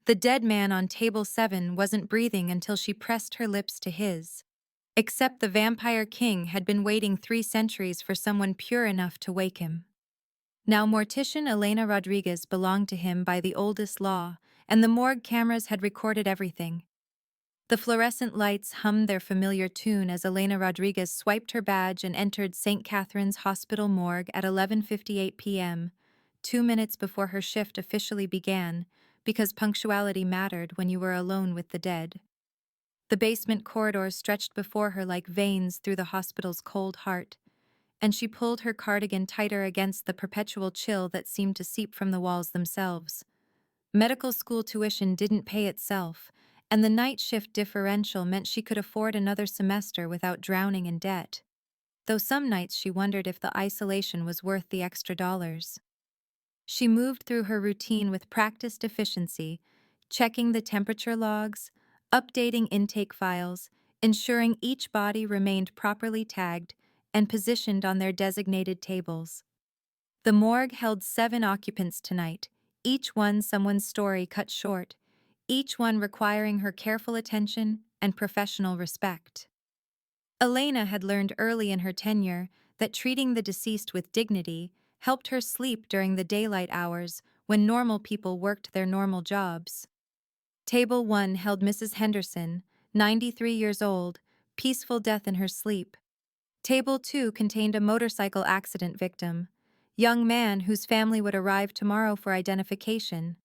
The dead man on table 7 wasn't breathing until she pressed her lips to his. Except the vampire king had been waiting 3 centuries for someone pure enough to wake him. Now Mortician Elena Rodriguez belonged to him by the oldest law, and the morgue cameras had recorded everything. The fluorescent lights hummed their familiar tune as Elena Rodriguez swiped her badge and entered St. Catherine's Hospital morgue at 11:58 p.m., 2 minutes before her shift officially began, because punctuality mattered when you were alone with the dead. The basement corridors stretched before her like veins through the hospital's cold heart, and she pulled her cardigan tighter against the perpetual chill that seemed to seep from the walls themselves. Medical school tuition didn't pay itself, and the night shift differential meant she could afford another semester without drowning in debt. Though some nights she wondered if the isolation was worth the extra dollars. She moved through her routine with practiced efficiency, checking the temperature logs, updating intake files, ensuring each body remained properly tagged and positioned on their designated tables. The morgue held 7 occupants tonight, each one someone's story cut short, each one requiring her careful attention and professional respect. Elena had learned early in her tenure that treating the deceased with dignity helped her sleep during the daylight hours when normal people worked their normal jobs. Table 1 held Mrs. Henderson, 93 years old, peaceful death in her sleep. Table 2 contained a motorcycle accident victim, young man whose family would arrive tomorrow for identification.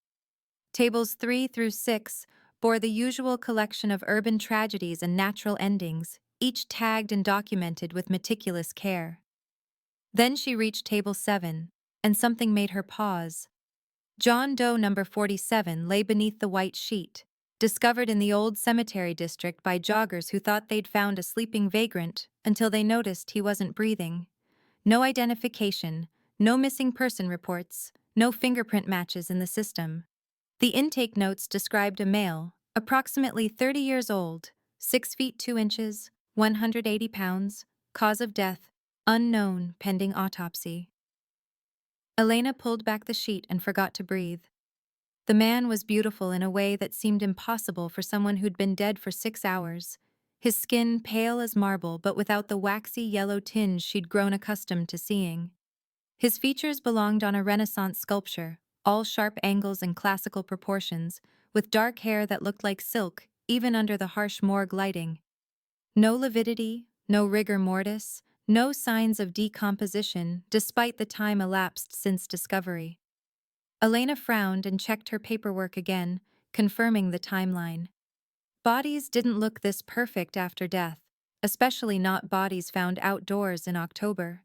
Tables 3 through 6 bore the usual collection of urban tragedies and natural endings, each tagged and documented with meticulous care. Then she reached table 7, and something made her pause. John Doe number 47 lay beneath the white sheet, discovered in the old cemetery district by joggers who thought they'd found a sleeping vagrant until they noticed he wasn't breathing. No identification, no missing person reports, no fingerprint matches in the system. The intake notes described a male, approximately 30 years old, 6 feet 2 inches, 180 pounds, cause of death, unknown, pending autopsy. Elena pulled back the sheet and forgot to breathe. The man was beautiful in a way that seemed impossible for someone who'd been dead for 6 hours. His skin pale as marble but without the waxy yellow tinge she'd grown accustomed to seeing. His features belonged on a Renaissance sculpture, all sharp angles and classical proportions, with dark hair that looked like silk, even under the harsh morgue lighting. No lividity, no rigor mortis, no signs of decomposition, despite the time elapsed since discovery. Elena frowned and checked her paperwork again, confirming the timeline. Bodies didn't look this perfect after death, especially not bodies found outdoors in October.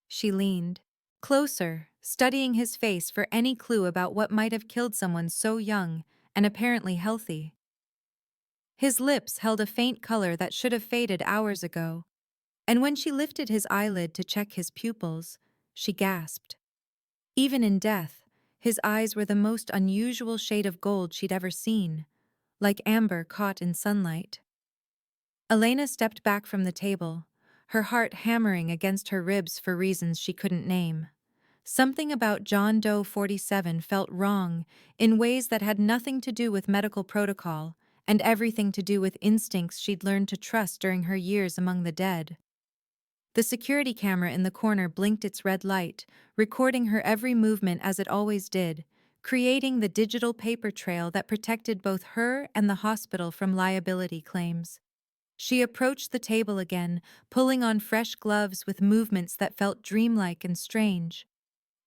She leaned closer, studying his face for any clue about what might have killed someone so young and apparently healthy. His lips held a faint color that should have faded hours ago, and when she lifted his eyelid to check his pupils, she gasped. Even in death, his eyes were the most unusual shade of gold she'd ever seen, like amber caught in sunlight. Elena stepped back from the table, her heart hammering against her ribs for reasons she couldn't name. Something about John Doe 47 felt wrong in ways that had nothing to do with medical protocol and everything to do with instincts she'd learned to trust during her years among the dead. The security camera in the corner blinked its red light, recording her every movement as it always did, creating the digital paper trail that protected both her and the hospital from liability claims. She approached the table again, pulling on fresh gloves with movements that felt dreamlike and strange.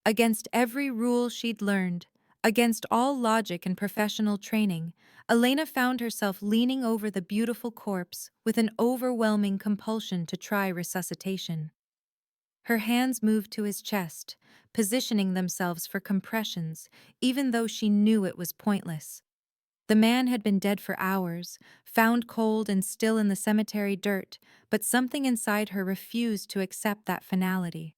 Against every rule she'd learned, against all logic and professional training, Elena found herself leaning over the beautiful corpse with an overwhelming compulsion to try resuscitation. Her hands moved to his chest, positioning themselves for compressions, even though she knew it was pointless. The man had been dead for hours, found cold and still in the cemetery dirt, but something inside her refused to accept that finality.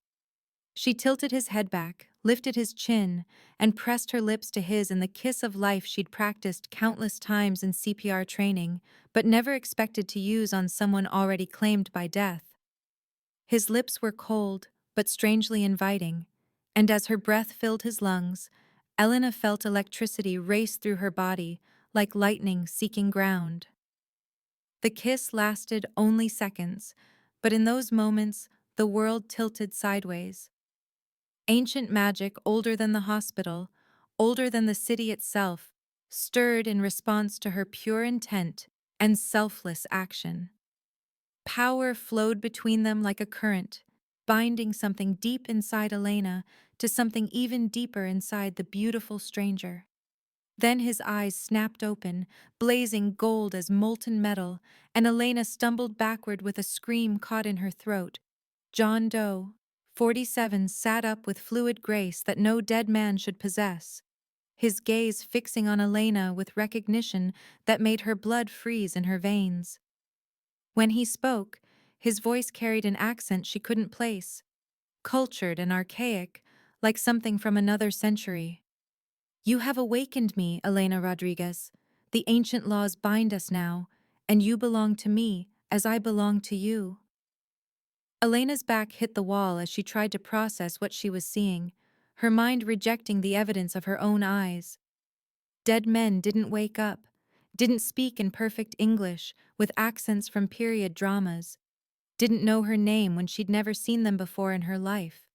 She tilted his head back, lifted his chin, and pressed her lips to his in the kiss of life she'd practiced countless times in CPR training, but never expected to use on someone already claimed by death. His lips were cold, but strangely inviting, and as her breath filled his lungs, Elena felt electricity race through her body, like lightning seeking ground. The kiss lasted only seconds, but in those moments, the world tilted sideways. Ancient magic older than the hospital, older than the city itself, stirred in response to her pure intent and selfless action. Power flowed between them like a current, binding something deep inside Elena to something even deeper inside the beautiful stranger. Then his eyes snapped open, blazing gold as molten metal, and Elena stumbled backward with a scream caught in her throat. John Doe, 47, sat up with fluid grace that no dead man should possess, his gaze fixing on Elena with recognition that made her blood freeze in her veins. When he spoke, his voice carried an accent she couldn't place, cultured and archaic, like something from another century. "You have awakened me, Elena Rodriguez. The ancient laws bind us now, and you belong to me as I belong to you." Elena's back hit the wall as she tried to process what she was seeing, her mind rejecting the evidence of her own eyes. Dead men didn't wake up, didn't speak in perfect English with accents from period dramas, didn't know her name when she'd never seen them before in her life.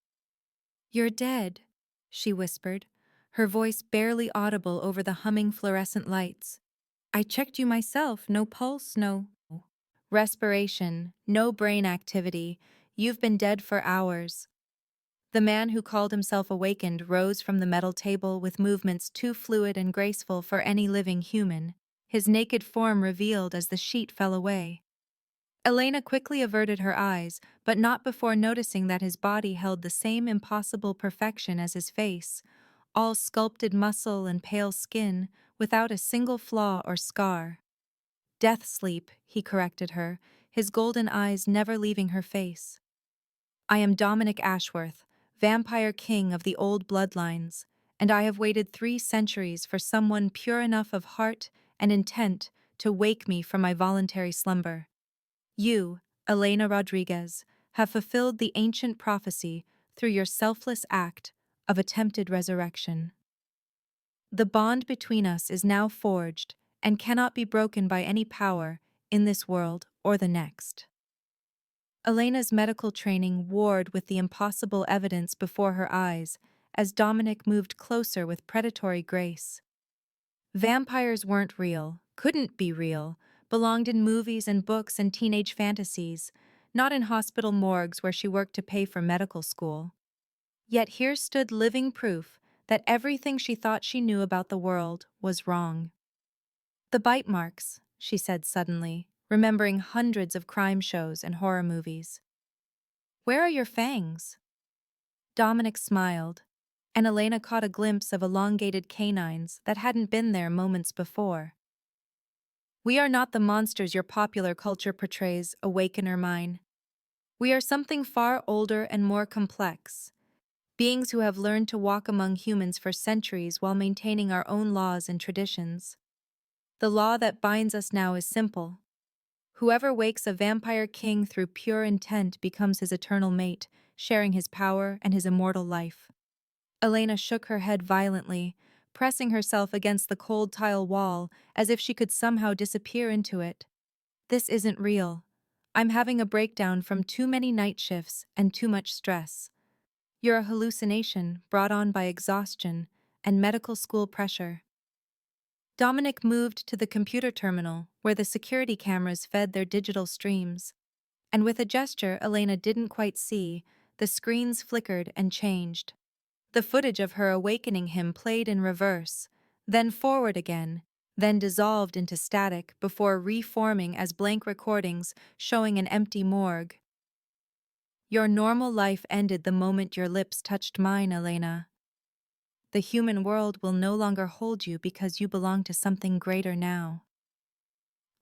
"You're dead," she whispered, her voice barely audible over the humming fluorescent lights. "I checked you myself, no pulse, no respiration, no brain activity. You've been dead for hours." The man who called himself awakened rose from the metal table with movements too fluid and graceful for any living human, his naked form revealed as the sheet fell away. Elena quickly averted her eyes, but not before noticing that his body held the same impossible perfection as his face, all sculpted muscle and pale skin, without a single flaw or scar. "Death sleep," he corrected her, his golden eyes never leaving her face. "I am Dominic Ashworth, vampire king of the old bloodlines, and I have waited 3 centuries for someone pure enough of heart and intent to wake me from my voluntary slumber. You, Elena Rodriguez, have fulfilled the ancient prophecy through your selfless act of attempted resurrection. The bond between us is now forged and cannot be broken by any power in this world or the next." Elena's medical training warred with the impossible evidence before her eyes as Dominic moved closer with predatory grace. Vampires weren't real, couldn't be real, belonged in movies and books and teenage fantasies, not in hospital morgues where she worked to pay for medical school. Yet here stood living proof that everything she thought she knew about the world was wrong. "The bite marks," she said suddenly, remembering hundreds of crime shows and horror movies. "Where are your fangs?" Dominic smiled, and Elena caught a glimpse of elongated canines that hadn't been there moments before. "We are not the monsters your popular culture portrays, awakener mine. We are something far older and more complex, beings who have learned to walk among humans for centuries while maintaining our own laws and traditions. The law that binds us now is simple. Whoever wakes a vampire king through pure intent becomes his eternal mate, sharing his power and his immortal life." Elena shook her head violently, pressing herself against the cold tile wall as if she could somehow disappear into it. "This isn't real. I'm having a breakdown from too many night shifts and too much stress. You're a hallucination brought on by exhaustion and medical school pressure." Dominic moved to the computer terminal where the security cameras fed their digital streams, and with a gesture Elena didn't quite see, the screens flickered and changed. The footage of her awakening him played in reverse, then forward again, then dissolved into static before reforming as blank recordings showing an empty morgue. "Your normal life ended the moment your lips touched mine, Elena. The human world will no longer hold you because you belong to something greater now.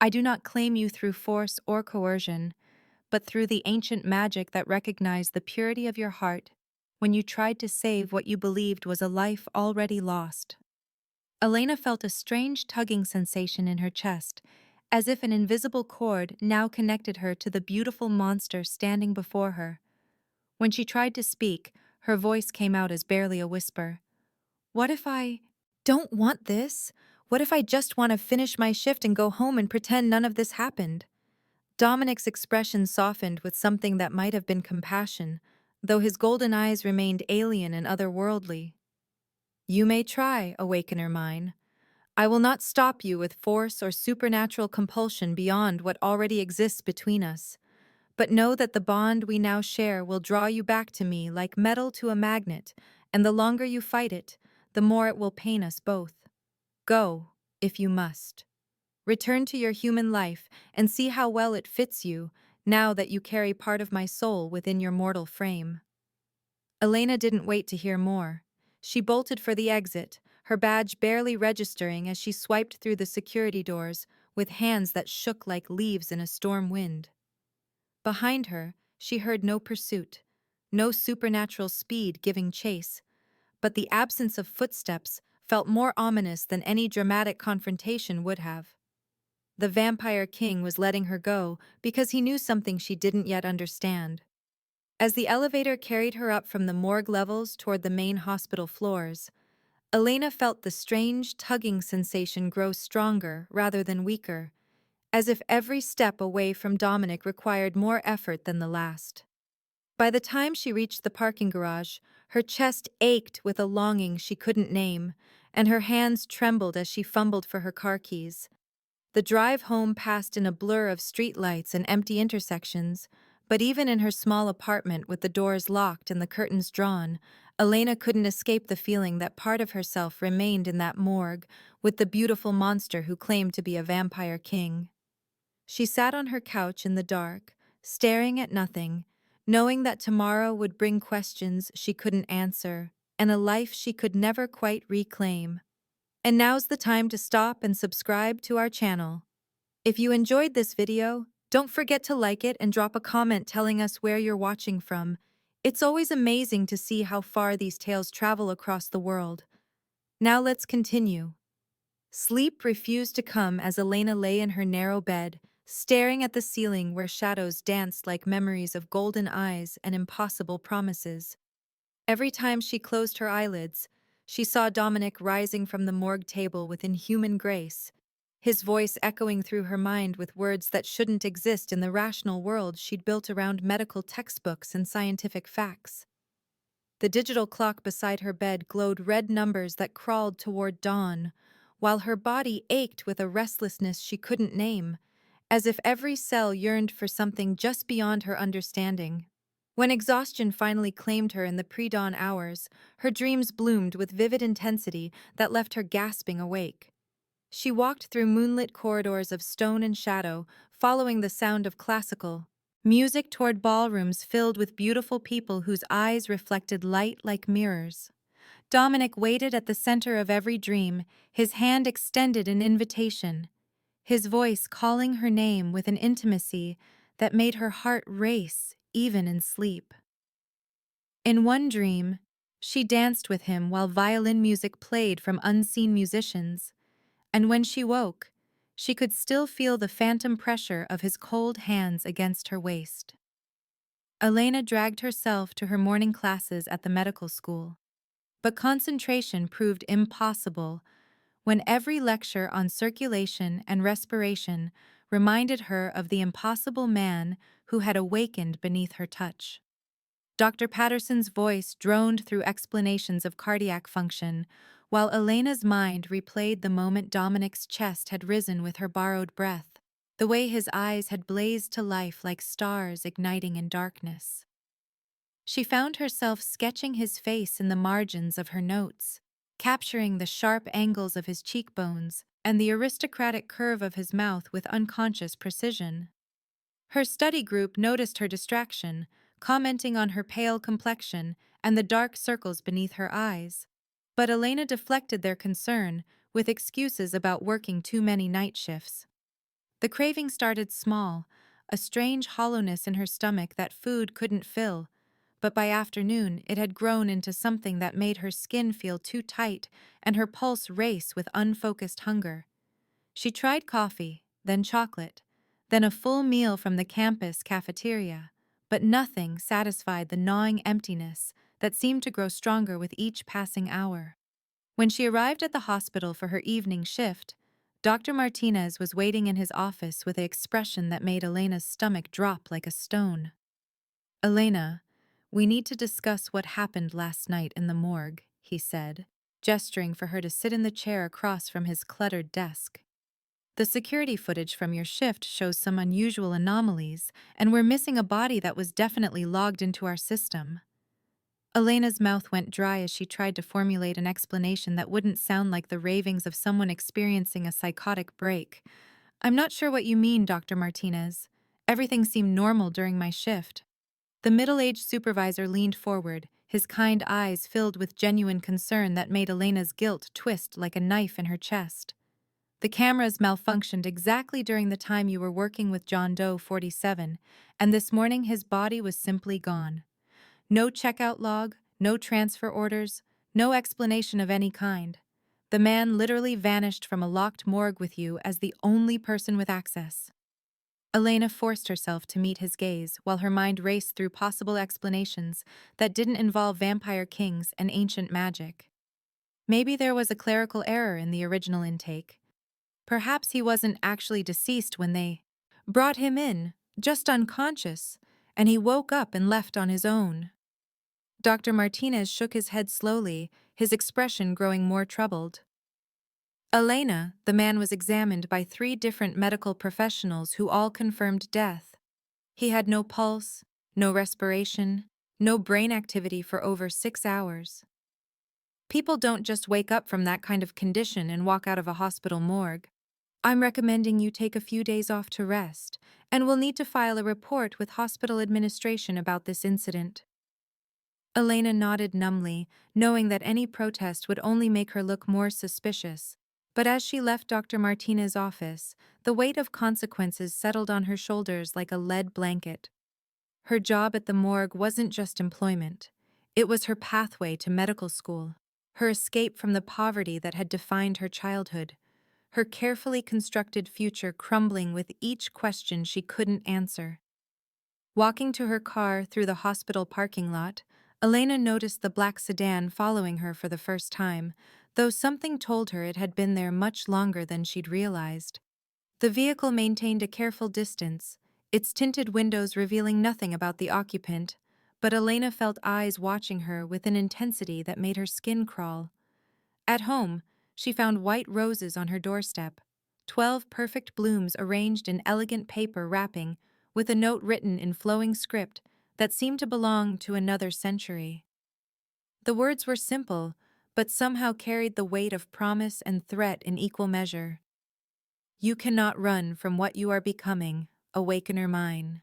I do not claim you through force or coercion, but through the ancient magic that recognized the purity of your heart when you tried to save what you believed was a life already lost." Elena felt a strange tugging sensation in her chest, as if an invisible cord now connected her to the beautiful monster standing before her. When she tried to speak, her voice came out as barely a whisper. What if I don't want this? What if I just want to finish my shift and go home and pretend none of this happened? Dominic's expression softened with something that might have been compassion, though his golden eyes remained alien and otherworldly. You may try, awakener mine. I will not stop you with force or supernatural compulsion beyond what already exists between us. But know that the bond we now share will draw you back to me like metal to a magnet, and the longer you fight it, the more it will pain us both. Go, if you must. Return to your human life and see how well it fits you, now that you carry part of my soul within your mortal frame. Elena didn't wait to hear more. She bolted for the exit, her badge barely registering as she swiped through the security doors with hands that shook like leaves in a storm wind. Behind her, she heard no pursuit, no supernatural speed giving chase, but the absence of footsteps felt more ominous than any dramatic confrontation would have. The Vampire King was letting her go because he knew something she didn't yet understand. As the elevator carried her up from the morgue levels toward the main hospital floors, Elena felt the strange tugging sensation grow stronger rather than weaker, as if every step away from Dominic required more effort than the last. By the time she reached the parking garage, her chest ached with a longing she couldn't name, and her hands trembled as she fumbled for her car keys. The drive home passed in a blur of streetlights and empty intersections, but even in her small apartment with the doors locked and the curtains drawn, Elena couldn't escape the feeling that part of herself remained in that morgue with the beautiful monster who claimed to be a vampire king. She sat on her couch in the dark, staring at nothing, knowing that tomorrow would bring questions she couldn't answer and a life she could never quite reclaim. And now's the time to stop and subscribe to our channel. If you enjoyed this video, don't forget to like it and drop a comment telling us where you're watching from. It's always amazing to see how far these tales travel across the world. Now let's continue. Sleep refused to come as Elena lay in her narrow bed, staring at the ceiling where shadows danced like memories of golden eyes and impossible promises. Every time she closed her eyelids, she saw Dominic rising from the morgue table with inhuman grace, his voice echoing through her mind with words that shouldn't exist in the rational world she'd built around medical textbooks and scientific facts. The digital clock beside her bed glowed red numbers that crawled toward dawn, while her body ached with a restlessness she couldn't name, as if every cell yearned for something just beyond her understanding. When exhaustion finally claimed her in the pre-dawn hours, her dreams bloomed with vivid intensity that left her gasping awake. She walked through moonlit corridors of stone and shadow, following the sound of classical music toward ballrooms filled with beautiful people whose eyes reflected light like mirrors. Dominic waited at the center of every dream, his hand extended in invitation, his voice calling her name with an intimacy that made her heart race even in sleep. In one dream, she danced with him while violin music played from unseen musicians, and when she woke, she could still feel the phantom pressure of his cold hands against her waist. Elena dragged herself to her morning classes at the medical school, but concentration proved impossible when every lecture on circulation and respiration reminded her of the impossible man who had awakened beneath her touch. Dr. Patterson's voice droned through explanations of cardiac function, while Elena's mind replayed the moment Dominic's chest had risen with her borrowed breath, the way his eyes had blazed to life like stars igniting in darkness. She found herself sketching his face in the margins of her notes, capturing the sharp angles of his cheekbones and the aristocratic curve of his mouth with unconscious precision. Her study group noticed her distraction, commenting on her pale complexion and the dark circles beneath her eyes. But Elena deflected their concern with excuses about working too many night shifts. The craving started small, a strange hollowness in her stomach that food couldn't fill, but by afternoon it had grown into something that made her skin feel too tight and her pulse race with unfocused hunger. She tried coffee, then chocolate, then a full meal from the campus cafeteria, but nothing satisfied the gnawing emptiness that seemed to grow stronger with each passing hour. When she arrived at the hospital for her evening shift, Dr. Martinez was waiting in his office with an expression that made Elena's stomach drop like a stone. "Elena, we need to discuss what happened last night in the morgue," he said, gesturing for her to sit in the chair across from his cluttered desk. "The security footage from your shift shows some unusual anomalies, and we're missing a body that was definitely logged into our system." Elena's mouth went dry as she tried to formulate an explanation that wouldn't sound like the ravings of someone experiencing a psychotic break. "I'm not sure what you mean, Dr. Martinez. Everything seemed normal during my shift." The middle-aged supervisor leaned forward, his kind eyes filled with genuine concern that made Elena's guilt twist like a knife in her chest. "The cameras malfunctioned exactly during the time you were working with John Doe 47, and this morning his body was simply gone. No checkout log, no transfer orders, no explanation of any kind. The man literally vanished from a locked morgue with you as the only person with access." Elena forced herself to meet his gaze while her mind raced through possible explanations that didn't involve vampire kings and ancient magic. Maybe there was a clerical error in the original intake. Perhaps he wasn't actually deceased when they brought him in, just unconscious, and he woke up and left on his own. Dr. Martinez shook his head slowly, his expression growing more troubled. "Elena, the man was examined by 3 different medical professionals who all confirmed death. He had no pulse, no respiration, no brain activity for over 6 hours. People don't just wake up from that kind of condition and walk out of a hospital morgue. I'm recommending you take a few days off to rest, and we'll need to file a report with hospital administration about this incident." Elena nodded numbly, knowing that any protest would only make her look more suspicious. But as she left Dr. Martinez's office, the weight of consequences settled on her shoulders like a lead blanket. Her job at the morgue wasn't just employment. It was her pathway to medical school, her escape from the poverty that had defined her childhood, her carefully constructed future crumbling with each question she couldn't answer. Walking to her car through the hospital parking lot, Elena noticed the black sedan following her for the first time, though something told her it had been there much longer than she'd realized. The vehicle maintained a careful distance, its tinted windows revealing nothing about the occupant, but Elena felt eyes watching her with an intensity that made her skin crawl. At home, she found white roses on her doorstep, 12 perfect blooms arranged in elegant paper wrapping, with a note written in flowing script that seemed to belong to another century. The words were simple, but somehow carried the weight of promise and threat in equal measure. "You cannot run from what you are becoming, awakener mine."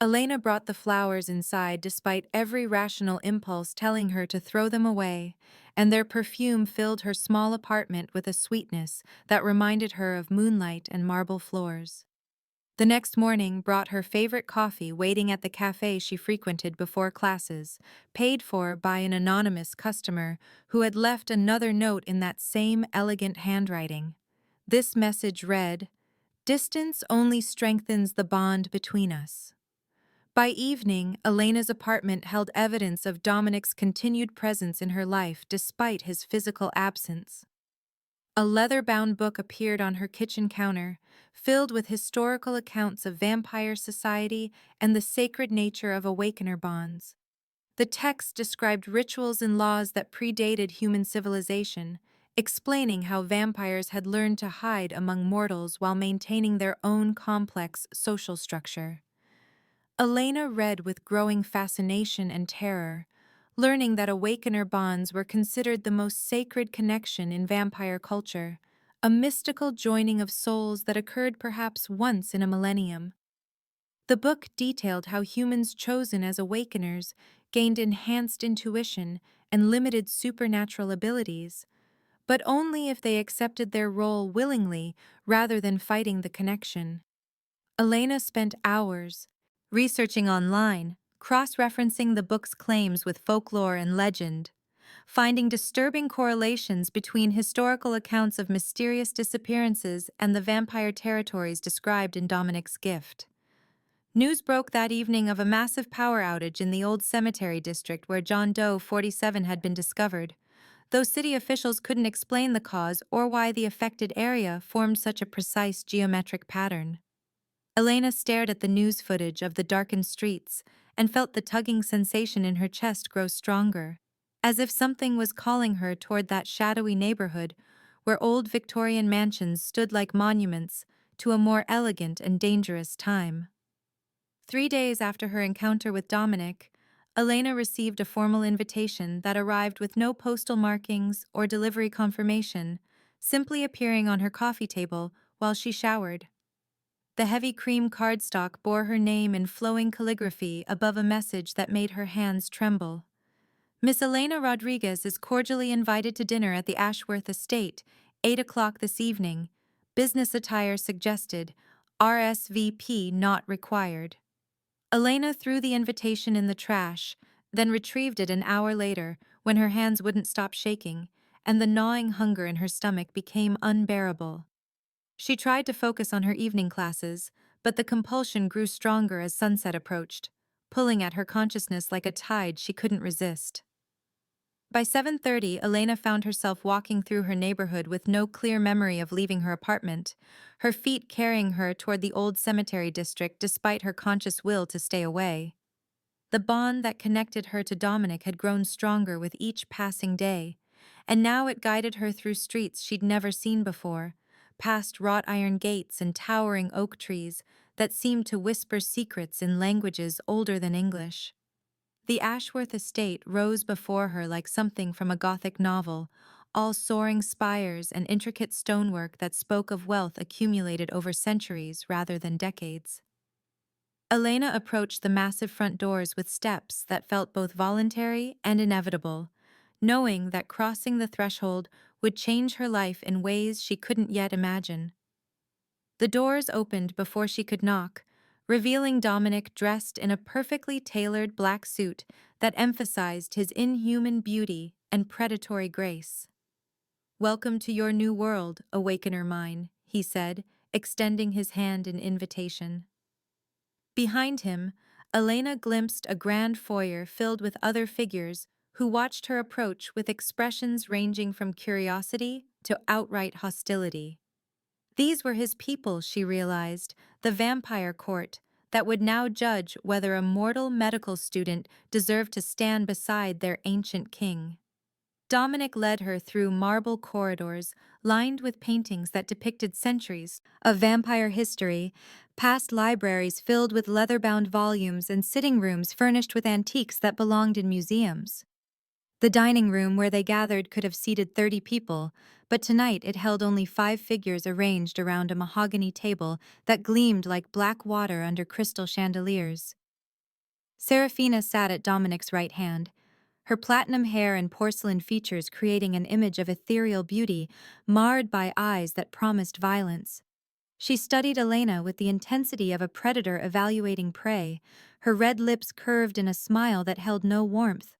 Elena brought the flowers inside despite every rational impulse telling her to throw them away, and their perfume filled her small apartment with a sweetness that reminded her of moonlight and marble floors. The next morning brought her favorite coffee waiting at the cafe she frequented before classes, paid for by an anonymous customer who had left another note in that same elegant handwriting. This message read, "Distance only strengthens the bond between us." By evening, Elena's apartment held evidence of Dominic's continued presence in her life despite his physical absence. A leather-bound book appeared on her kitchen counter, filled with historical accounts of vampire society and the sacred nature of awakener bonds. The text described rituals and laws that predated human civilization, explaining how vampires had learned to hide among mortals while maintaining their own complex social structure. Elena read with growing fascination and terror, learning that awakener bonds were considered the most sacred connection in vampire culture, a mystical joining of souls that occurred perhaps once in a millennium. The book detailed how humans chosen as awakeners gained enhanced intuition and limited supernatural abilities, but only if they accepted their role willingly rather than fighting the connection. Elena spent hours researching online, cross-referencing the book's claims with folklore and legend, finding disturbing correlations between historical accounts of mysterious disappearances and the vampire territories described in Dominic's gift. News broke that evening of a massive power outage in the old cemetery district where John Doe 47 had been discovered. though city officials couldn't explain the cause or why the affected area formed such a precise geometric pattern. Elena stared at the news footage of the darkened streets and felt the tugging sensation in her chest grow stronger, as if something was calling her toward that shadowy neighborhood where old Victorian mansions stood like monuments to a more elegant and dangerous time. 3 days after her encounter with Dominic, Elena received a formal invitation that arrived with no postal markings or delivery confirmation, simply appearing on her coffee table while she showered. The heavy cream cardstock bore her name in flowing calligraphy above a message that made her hands tremble. Miss Elena Rodriguez is cordially invited to dinner at the Ashworth Estate, 8 o'clock this evening. Business attire suggested, RSVP not required. Elena threw the invitation in the trash, then retrieved it an hour later when her hands wouldn't stop shaking, and the gnawing hunger in her stomach became unbearable. She tried to focus on her evening classes, but the compulsion grew stronger as sunset approached, pulling at her consciousness like a tide she couldn't resist. By 7:30, Elena found herself walking through her neighborhood with no clear memory of leaving her apartment, her feet carrying her toward the old cemetery district despite her conscious will to stay away. The bond that connected her to Dominic had grown stronger with each passing day, and now it guided her through streets she'd never seen before, past wrought iron gates and towering oak trees that seemed to whisper secrets in languages older than English. The Ashworth estate rose before her like something from a Gothic novel, all soaring spires and intricate stonework that spoke of wealth accumulated over centuries rather than decades. Elena approached the massive front doors with steps that felt both voluntary and inevitable, knowing that crossing the threshold would change her life in ways she couldn't yet imagine. The doors opened before she could knock, revealing Dominic dressed in a perfectly tailored black suit that emphasized his inhuman beauty and predatory grace. "Welcome to your new world, awakener mine," he said, extending his hand in invitation. Behind him, Elena glimpsed a grand foyer filled with other figures who watched her approach with expressions ranging from curiosity to outright hostility. These were his people, she realized, the vampire court, that would now judge whether a mortal medical student deserved to stand beside their ancient king. Dominic led her through marble corridors lined with paintings that depicted centuries of vampire history, past libraries filled with leather-bound volumes and sitting rooms furnished with antiques that belonged in museums. The dining room where they gathered could have seated 30 people, but tonight it held only 5 figures arranged around a mahogany table that gleamed like black water under crystal chandeliers. Serafina sat at Dominic's right hand, her platinum hair and porcelain features creating an image of ethereal beauty marred by eyes that promised violence. She studied Elena with the intensity of a predator evaluating prey, her red lips curved in a smile that held no warmth.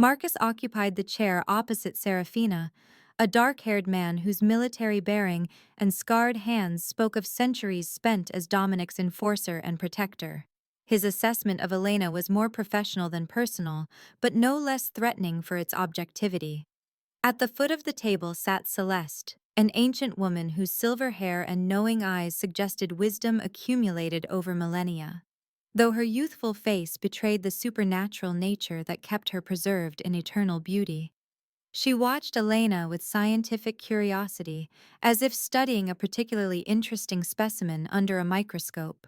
Marcus occupied the chair opposite Serafina, a dark-haired man whose military bearing and scarred hands spoke of centuries spent as Dominic's enforcer and protector. His assessment of Elena was more professional than personal, but no less threatening for its objectivity. At the foot of the table sat Celeste, an ancient woman whose silver hair and knowing eyes suggested wisdom accumulated over millennia, though her youthful face betrayed the supernatural nature that kept her preserved in eternal beauty. She watched Elena with scientific curiosity, as if studying a particularly interesting specimen under a microscope.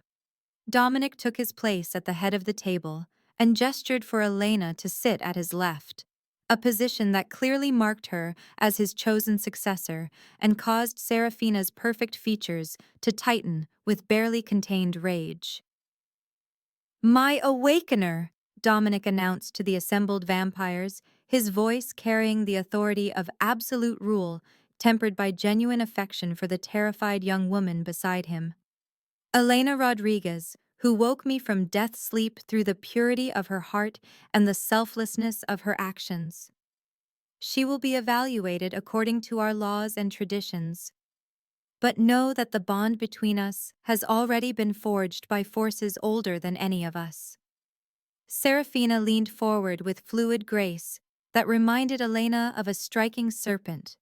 Dominic took his place at the head of the table and gestured for Elena to sit at his left, a position that clearly marked her as his chosen successor and caused Serafina's perfect features to tighten with barely contained rage. "My awakener," Dominic announced to the assembled vampires, his voice carrying the authority of absolute rule, tempered by genuine affection for the terrified young woman beside him. "Elena Rodriguez, who woke me from death sleep through the purity of her heart and the selflessness of her actions. She will be evaluated according to our laws and traditions. But know that the bond between us has already been forged by forces older than any of us." Serafina leaned forward with fluid grace, that reminded Elena of a striking serpent,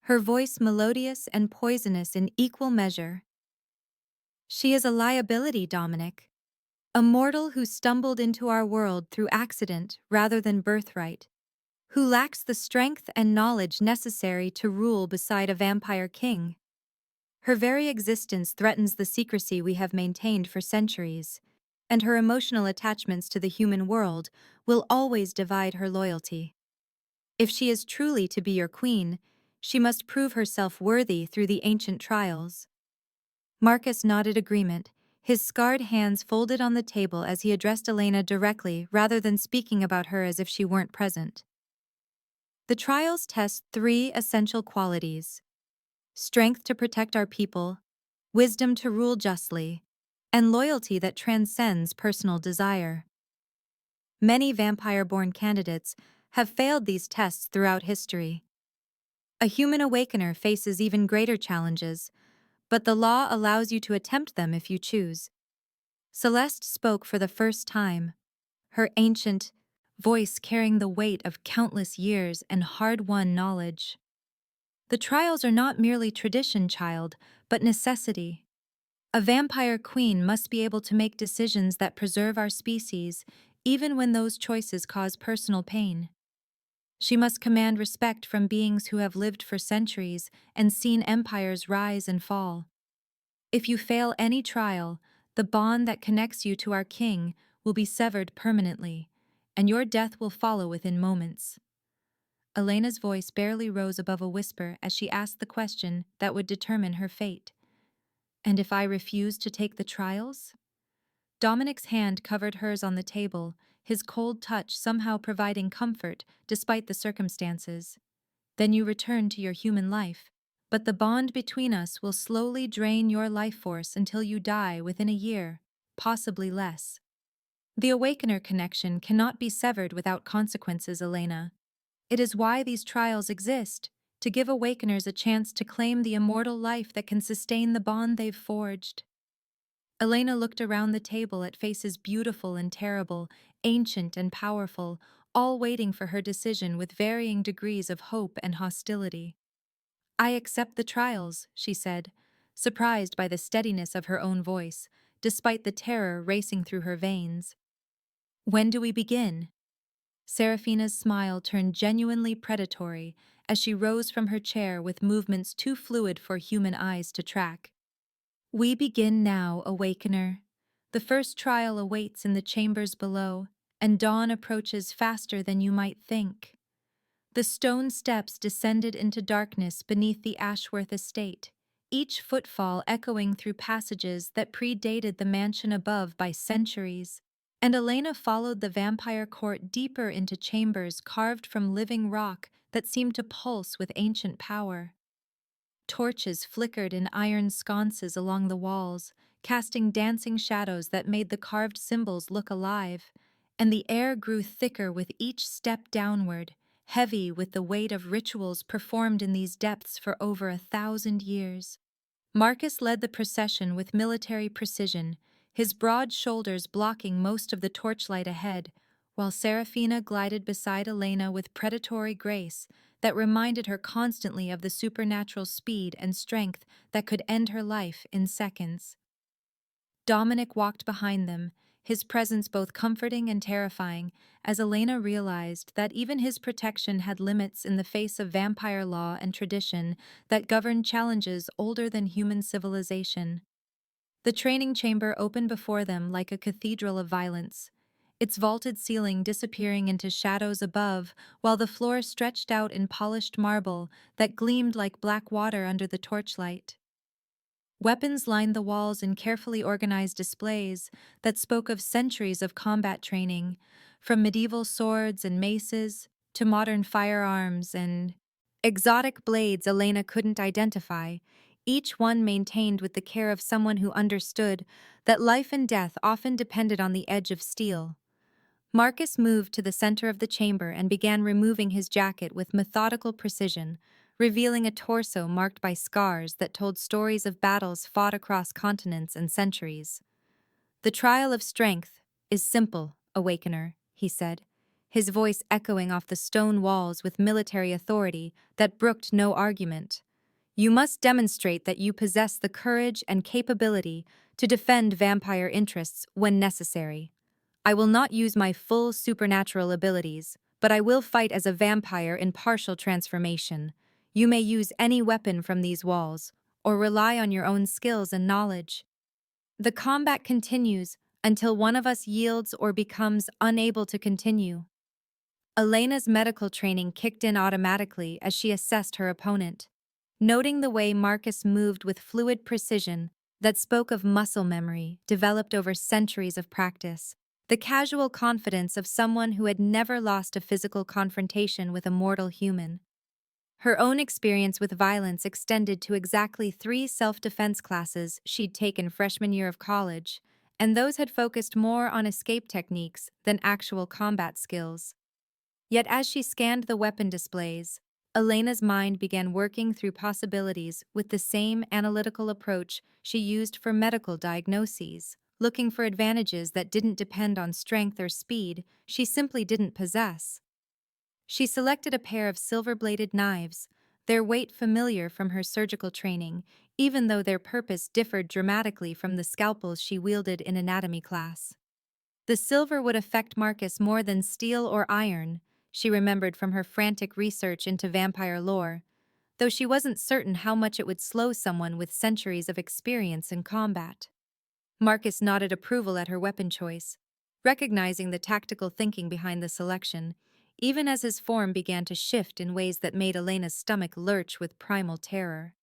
her voice melodious and poisonous in equal measure. She is a liability, Dominic. A mortal who stumbled into our world through accident rather than birthright, who lacks the strength and knowledge necessary to rule beside a vampire king. Her very existence threatens the secrecy we have maintained for centuries, and her emotional attachments to the human world will always divide her loyalty. If she is truly to be your queen, she must prove herself worthy through the ancient trials. Marcus nodded agreement, his scarred hands folded on the table as he addressed Elena directly rather than speaking about her as if she weren't present. The trials test three essential qualities: strength to protect our people, wisdom to rule justly, and loyalty that transcends personal desire. Many vampire-born candidates have failed these tests throughout history. A human awakener faces even greater challenges, but the law allows you to attempt them if you choose. Celeste spoke for the first time, her ancient voice carrying the weight of countless years and hard-won knowledge. The trials are not merely tradition, child, but necessity. A vampire queen must be able to make decisions that preserve our species, even when those choices cause personal pain. She must command respect from beings who have lived for centuries and seen empires rise and fall. If you fail any trial, the bond that connects you to our king will be severed permanently, and your death will follow within moments. Elena's voice barely rose above a whisper as she asked the question that would determine her fate. And if I refuse to take the trials? Dominic's hand covered hers on the table, his cold touch somehow providing comfort despite the circumstances. Then you return to your human life, but the bond between us will slowly drain your life force until you die within a year, possibly less. The Awakener connection cannot be severed without consequences, Elena. It is why these trials exist, to give Awakeners a chance to claim the immortal life that can sustain the bond they've forged. Elena looked around the table at faces beautiful and terrible, ancient and powerful, all waiting for her decision with varying degrees of hope and hostility. I accept the trials, she said, surprised by the steadiness of her own voice, despite the terror racing through her veins. When do we begin? Seraphina's smile turned genuinely predatory as she rose from her chair with movements too fluid for human eyes to track. We begin now, Awakener. The first trial awaits in the chambers below, and dawn approaches faster than you might think. The stone steps descended into darkness beneath the Ashworth estate, each footfall echoing through passages that predated the mansion above by centuries, and Elena followed the vampire court deeper into chambers carved from living rock that seemed to pulse with ancient power. Torches flickered in iron sconces along the walls, casting dancing shadows that made the carved symbols look alive, and the air grew thicker with each step downward, heavy with the weight of rituals performed in these depths for over 1,000 years. Marcus led the procession with military precision, his broad shoulders blocking most of the torchlight ahead, while Seraphina glided beside Elena with predatory grace that reminded her constantly of the supernatural speed and strength that could end her life in seconds. Dominic walked behind them, his presence both comforting and terrifying, as Elena realized that even his protection had limits in the face of vampire law and tradition that governed challenges older than human civilization. The training chamber opened before them like a cathedral of violence, its vaulted ceiling disappearing into shadows above, while the floor stretched out in polished marble that gleamed like black water under the torchlight. Weapons lined the walls in carefully organized displays that spoke of centuries of combat training, from medieval swords and maces to modern firearms and exotic blades Elena couldn't identify, each one maintained with the care of someone who understood that life and death often depended on the edge of steel. Marcus moved to the center of the chamber and began removing his jacket with methodical precision, revealing a torso marked by scars that told stories of battles fought across continents and centuries. The trial of strength is simple, Awakener, he said, his voice echoing off the stone walls with military authority that brooked no argument. You must demonstrate that you possess the courage and capability to defend vampire interests when necessary. I will not use my full supernatural abilities, but I will fight as a vampire in partial transformation. You may use any weapon from these walls, or rely on your own skills and knowledge. The combat continues until one of us yields or becomes unable to continue. Elena's medical training kicked in automatically as she assessed her opponent. Noting the way Marcus moved with fluid precision that spoke of muscle memory developed over centuries of practice, the casual confidence of someone who had never lost a physical confrontation with a mortal human. Her own experience with violence extended to exactly 3 self-defense classes she'd taken freshman year of college, and those had focused more on escape techniques than actual combat skills. Yet as she scanned the weapon displays, Elena's mind began working through possibilities with the same analytical approach she used for medical diagnoses, looking for advantages that didn't depend on strength or speed she simply didn't possess. She selected a pair of silver-bladed knives, their weight familiar from her surgical training, even though their purpose differed dramatically from the scalpels she wielded in anatomy class. The silver would affect Marcus more than steel or iron, she remembered from her frantic research into vampire lore, though she wasn't certain how much it would slow someone with centuries of experience in combat. Marcus nodded approval at her weapon choice, recognizing the tactical thinking behind the selection, even as his form began to shift in ways that made Elena's stomach lurch with primal terror.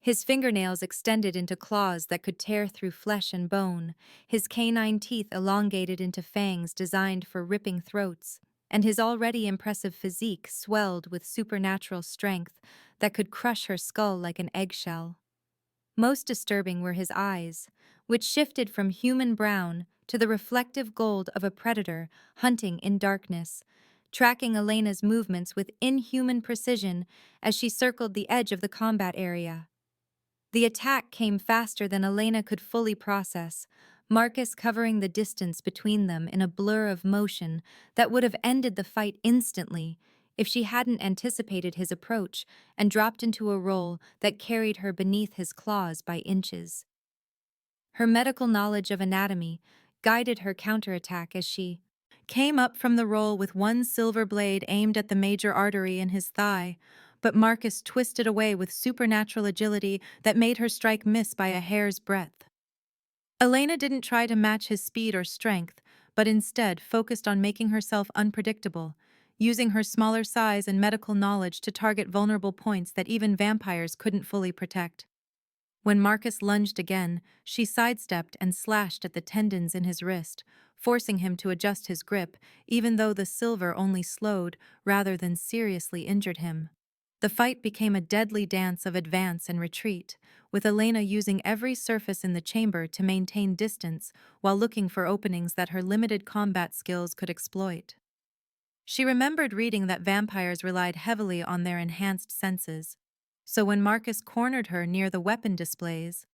His fingernails extended into claws that could tear through flesh and bone, his canine teeth elongated into fangs designed for ripping throats, and his already impressive physique swelled with supernatural strength that could crush her skull like an eggshell. Most disturbing were his eyes, which shifted from human brown to the reflective gold of a predator hunting in darkness, tracking Elena's movements with inhuman precision as she circled the edge of the combat area. The attack came faster than Elena could fully process, Marcus covering the distance between them in a blur of motion that would have ended the fight instantly if she hadn't anticipated his approach and dropped into a roll that carried her beneath his claws by inches. Her medical knowledge of anatomy guided her counterattack as she came up from the roll with one silver blade aimed at the major artery in his thigh, but Marcus twisted away with supernatural agility that made her strike miss by a hair's breadth. Elena didn't try to match his speed or strength, but instead focused on making herself unpredictable, using her smaller size and medical knowledge to target vulnerable points that even vampires couldn't fully protect. When Marcus lunged again, she sidestepped and slashed at the tendons in his wrist, forcing him to adjust his grip, even though the silver only slowed rather than seriously injured him. The fight became a deadly dance of advance and retreat, with Elena using every surface in the chamber to maintain distance while looking for openings that her limited combat skills could exploit. She remembered reading that vampires relied heavily on their enhanced senses, so when Marcus cornered her near the weapon displays,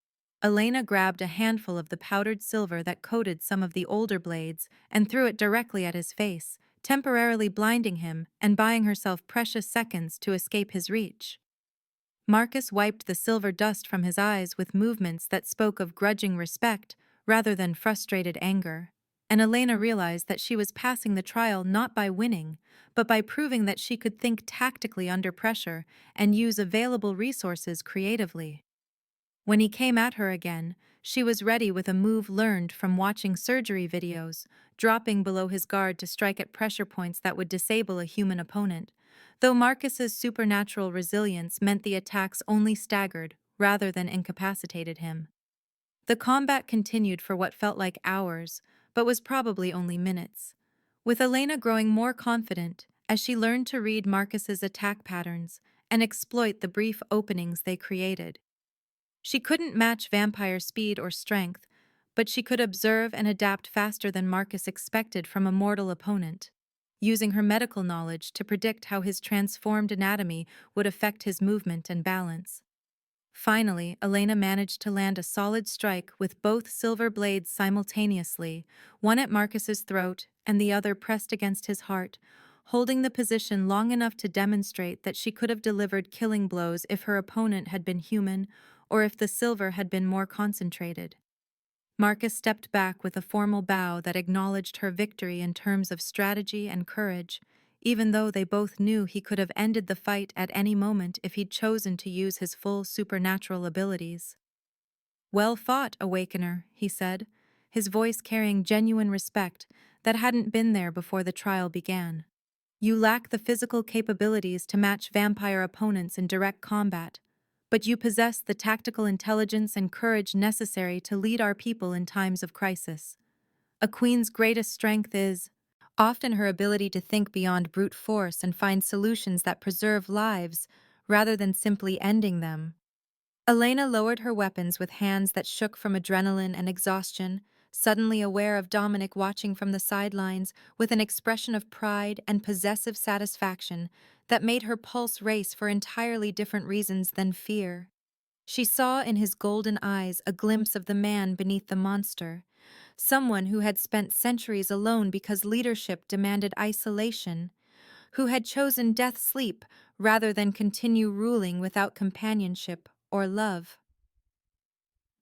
Elena grabbed a handful of the powdered silver that coated some of the older blades and threw it directly at his face, temporarily blinding him and buying herself precious seconds to escape his reach. Marcus wiped the silver dust from his eyes with movements that spoke of grudging respect rather than frustrated anger, and Elena realized that she was passing the trial not by winning, but by proving that she could think tactically under pressure and use available resources creatively. When he came at her again, she was ready with a move learned from watching surgery videos, dropping below his guard to strike at pressure points that would disable a human opponent, though Marcus's supernatural resilience meant the attacks only staggered rather than incapacitated him. The combat continued for what felt like hours, but was probably only minutes, with Elena growing more confident as she learned to read Marcus's attack patterns and exploit the brief openings they created. She couldn't match vampire speed or strength, but she could observe and adapt faster than Marcus expected from a mortal opponent, using her medical knowledge to predict how his transformed anatomy would affect his movement and balance. Finally, Elena managed to land a solid strike with both silver blades simultaneously, one at Marcus's throat and the other pressed against his heart, holding the position long enough to demonstrate that she could have delivered killing blows if her opponent had been human or if the silver had been more concentrated. Marcus stepped back with a formal bow that acknowledged her victory in terms of strategy and courage, even though they both knew he could have ended the fight at any moment if he'd chosen to use his full supernatural abilities. "Well fought, Awakener," he said, his voice carrying genuine respect that hadn't been there before the trial began. "You lack the physical capabilities to match vampire opponents in direct combat, but you possess the tactical intelligence and courage necessary to lead our people in times of crisis. A queen's greatest strength is often her ability to think beyond brute force and find solutions that preserve lives rather than simply ending them." Elena lowered her weapons with hands that shook from adrenaline and exhaustion, suddenly aware of Dominic watching from the sidelines with an expression of pride and possessive satisfaction that made her pulse race for entirely different reasons than fear. She saw in his golden eyes a glimpse of the man beneath the monster, someone who had spent centuries alone because leadership demanded isolation, who had chosen death sleep rather than continue ruling without companionship or love.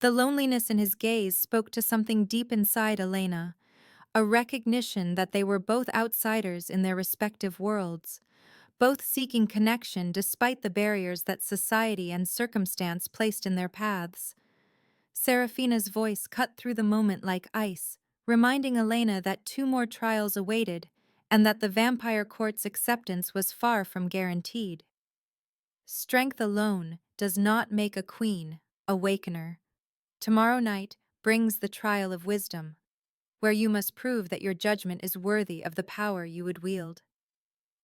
The loneliness in his gaze spoke to something deep inside Elena, a recognition that they were both outsiders in their respective worlds, both seeking connection despite the barriers that society and circumstance placed in their paths. Serafina's voice cut through the moment like ice, reminding Elena that 2 more trials awaited and that the vampire court's acceptance was far from guaranteed. "Strength alone does not make a queen, Awakener. Tomorrow night brings the trial of wisdom, where you must prove that your judgment is worthy of the power you would wield.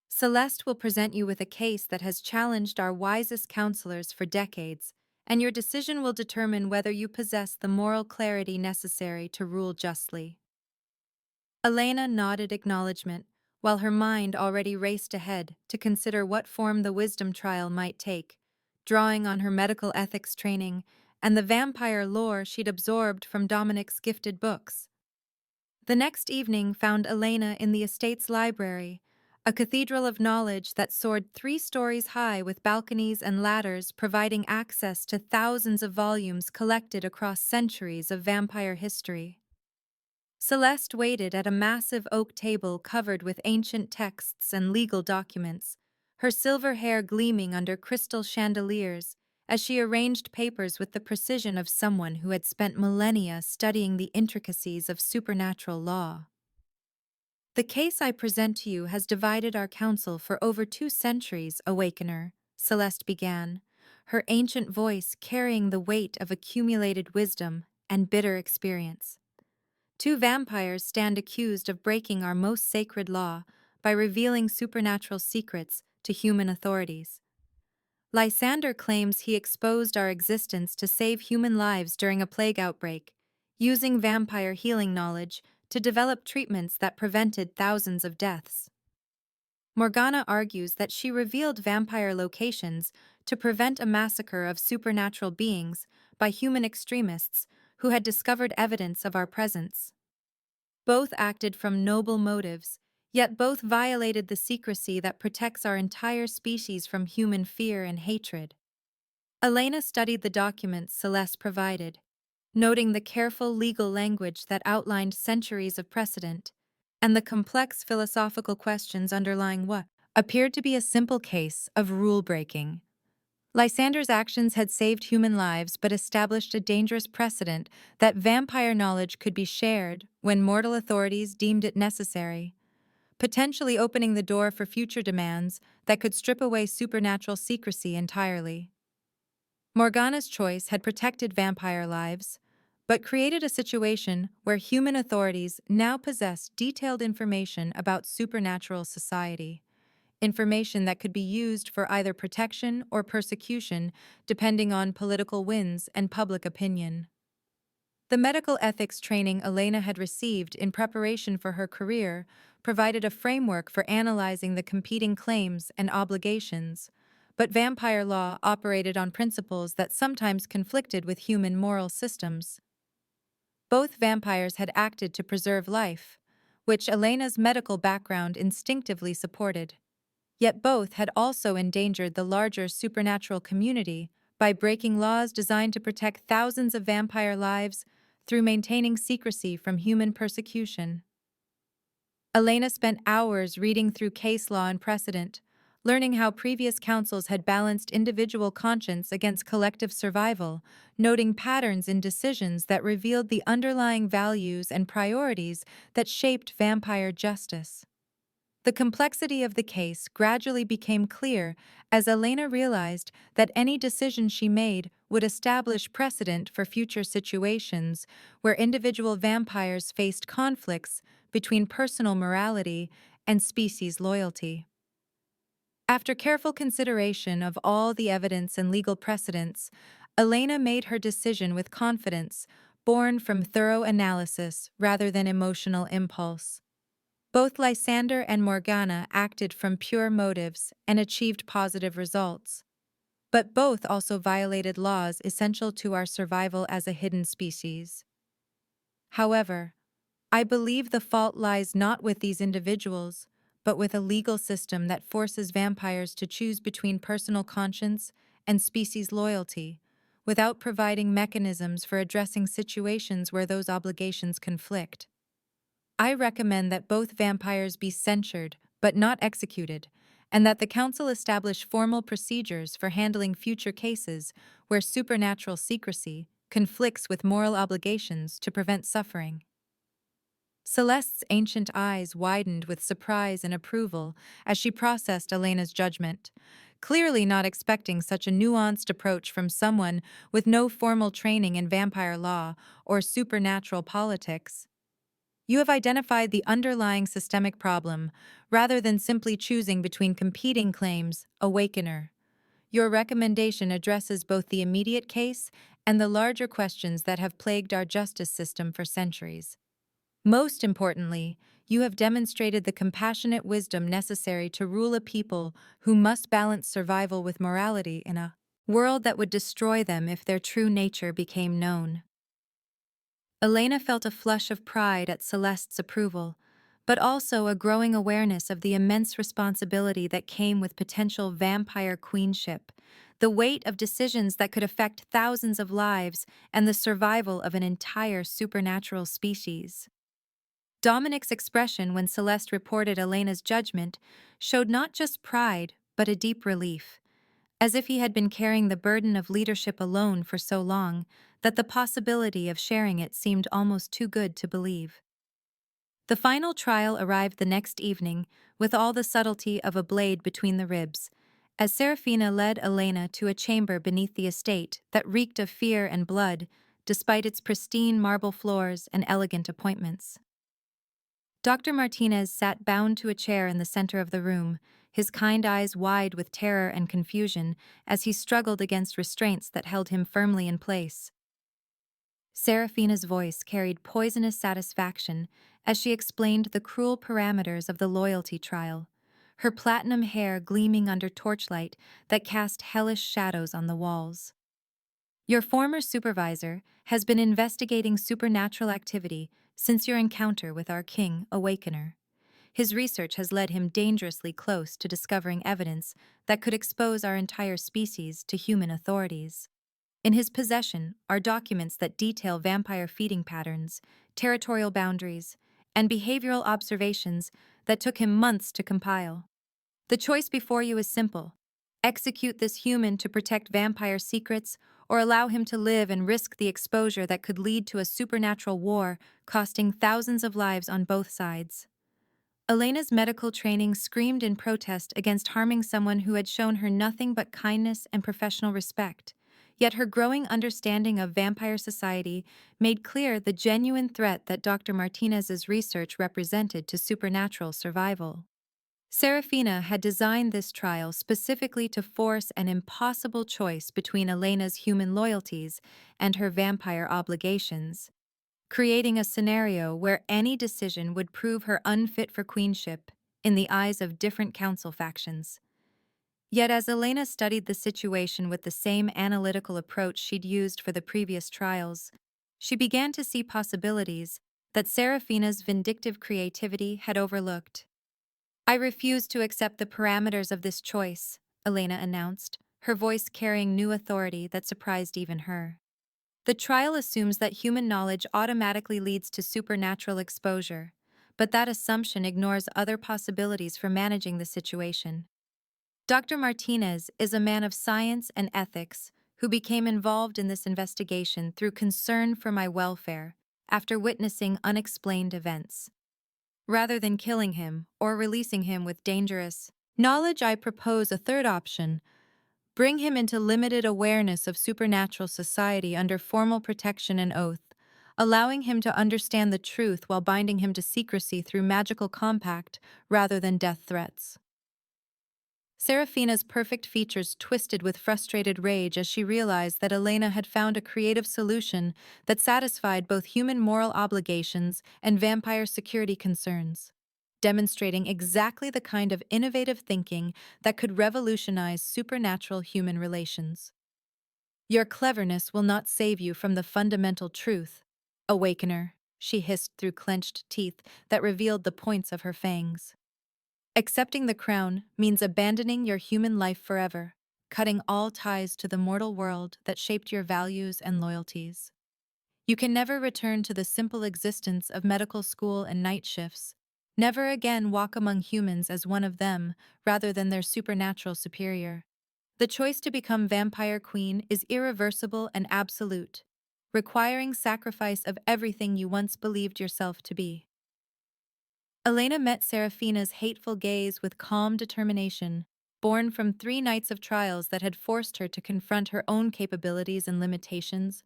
Celeste will present you with a case that has challenged our wisest counselors for decades, and your decision will determine whether you possess the moral clarity necessary to rule justly." Elena nodded acknowledgement, while her mind already raced ahead to consider what form the wisdom trial might take, drawing on her medical ethics training and the vampire lore she'd absorbed from Dominic's gifted books. The next evening found Elena in the estate's library, a cathedral of knowledge that soared 3 stories high with balconies and ladders providing access to thousands of volumes collected across centuries of vampire history. Celeste waited at a massive oak table covered with ancient texts and legal documents, her silver hair gleaming under crystal chandeliers as she arranged papers with the precision of someone who had spent millennia studying the intricacies of supernatural law. "The case I present to you has divided our council for over 2 centuries, Awakener," Celeste began, her ancient voice carrying the weight of accumulated wisdom and bitter experience. "2 vampires stand accused of breaking our most sacred law by revealing supernatural secrets to human authorities. Lysander claims he exposed our existence to save human lives during a plague outbreak, using vampire healing knowledge to develop treatments that prevented thousands of deaths. Morgana argues that she revealed vampire locations to prevent a massacre of supernatural beings by human extremists who had discovered evidence of our presence. Both acted from noble motives, yet both violated the secrecy that protects our entire species from human fear and hatred." Elena studied the documents Celeste provided, noting the careful legal language that outlined centuries of precedent, and the complex philosophical questions underlying what appeared to be a simple case of rule-breaking. Lysander's actions had saved human lives but established a dangerous precedent that vampire knowledge could be shared when mortal authorities deemed it necessary, potentially opening the door for future demands that could strip away supernatural secrecy entirely. Morgana's choice had protected vampire lives, but created a situation where human authorities now possessed detailed information about supernatural society, information that could be used for either protection or persecution depending on political winds and public opinion. The medical ethics training Elena had received in preparation for her career provided a framework for analyzing the competing claims and obligations, but vampire law operated on principles that sometimes conflicted with human moral systems. Both vampires had acted to preserve life, which Elena's medical background instinctively supported. Yet both had also endangered the larger supernatural community by breaking laws designed to protect thousands of vampire lives through maintaining secrecy from human persecution. Elena spent hours reading through case law and precedent, learning how previous councils had balanced individual conscience against collective survival, noting patterns in decisions that revealed the underlying values and priorities that shaped vampire justice. The complexity of the case gradually became clear as Elena realized that any decision she made would establish precedent for future situations where individual vampires faced conflicts between personal morality and species loyalty. After careful consideration of all the evidence and legal precedents, Elena made her decision with confidence, born from thorough analysis rather than emotional impulse. Both Lysander and Morgana acted from pure motives and achieved positive results. But both also violated laws essential to our survival as a hidden species. However, I believe the fault lies not with these individuals, but with a legal system that forces vampires to choose between personal conscience and species loyalty, without providing mechanisms for addressing situations where those obligations conflict. I recommend that both vampires be censured, but not executed, and that the Council establish formal procedures for handling future cases where supernatural secrecy conflicts with moral obligations to prevent suffering. Celeste's ancient eyes widened with surprise and approval as she processed Elena's judgment, clearly not expecting such a nuanced approach from someone with no formal training in vampire law or supernatural politics. You have identified the underlying systemic problem, rather than simply choosing between competing claims, awakener. Your recommendation addresses both the immediate case and the larger questions that have plagued our justice system for centuries. Most importantly, you have demonstrated the compassionate wisdom necessary to rule a people who must balance survival with morality in a world that would destroy them if their true nature became known. Elena felt a flush of pride at Celeste's approval, but also a growing awareness of the immense responsibility that came with potential vampire queenship, the weight of decisions that could affect thousands of lives and the survival of an entire supernatural species. Dominic's expression when Celeste reported Elena's judgment showed not just pride, but a deep relief, as if he had been carrying the burden of leadership alone for so long that the possibility of sharing it seemed almost too good to believe. The final trial arrived the next evening with all the subtlety of a blade between the ribs, as Serafina led Elena to a chamber beneath the estate that reeked of fear and blood, despite its pristine marble floors and elegant appointments. Dr. Martinez sat bound to a chair in the center of the room, his kind eyes wide with terror and confusion as he struggled against restraints that held him firmly in place. Serafina's voice carried poisonous satisfaction as she explained the cruel parameters of the loyalty trial, her platinum hair gleaming under torchlight that cast hellish shadows on the walls. Your former supervisor has been investigating supernatural activity since your encounter with our king, Awakener. His research has led him dangerously close to discovering evidence that could expose our entire species to human authorities. In his possession are documents that detail vampire feeding patterns, territorial boundaries, and behavioral observations that took him months to compile. The choice before you is simple: execute this human to protect vampire secrets, or allow him to live and risk the exposure that could lead to a supernatural war costing thousands of lives on both sides. Elena's medical training screamed in protest against harming someone who had shown her nothing but kindness and professional respect. Yet her growing understanding of vampire society made clear the genuine threat that Dr. Martinez's research represented to supernatural survival. Serafina had designed this trial specifically to force an impossible choice between Elena's human loyalties and her vampire obligations, creating a scenario where any decision would prove her unfit for queenship in the eyes of different council factions. Yet as Elena studied the situation with the same analytical approach she'd used for the previous trials, she began to see possibilities that Seraphina's vindictive creativity had overlooked. I refuse to accept the parameters of this choice, Elena announced, her voice carrying new authority that surprised even her. The trial assumes that human knowledge automatically leads to supernatural exposure, but that assumption ignores other possibilities for managing the situation. Dr. Martinez is a man of science and ethics who became involved in this investigation through concern for my welfare after witnessing unexplained events. Rather than killing him or releasing him with dangerous knowledge, I propose a third option: bring him into limited awareness of supernatural society under formal protection and oath, allowing him to understand the truth while binding him to secrecy through magical compact rather than death threats. Seraphina's perfect features twisted with frustrated rage as she realized that Elena had found a creative solution that satisfied both human moral obligations and vampire security concerns, demonstrating exactly the kind of innovative thinking that could revolutionize supernatural human relations. Your cleverness will not save you from the fundamental truth, Awakener, she hissed through clenched teeth that revealed the points of her fangs. Accepting the crown means abandoning your human life forever, cutting all ties to the mortal world that shaped your values and loyalties. You can never return to the simple existence of medical school and night shifts, never again walk among humans as one of them rather than their supernatural superior. The choice to become Vampire Queen is irreversible and absolute, requiring sacrifice of everything you once believed yourself to be. Elena met Seraphina's hateful gaze with calm determination, born from 3 nights of trials that had forced her to confront her own capabilities and limitations,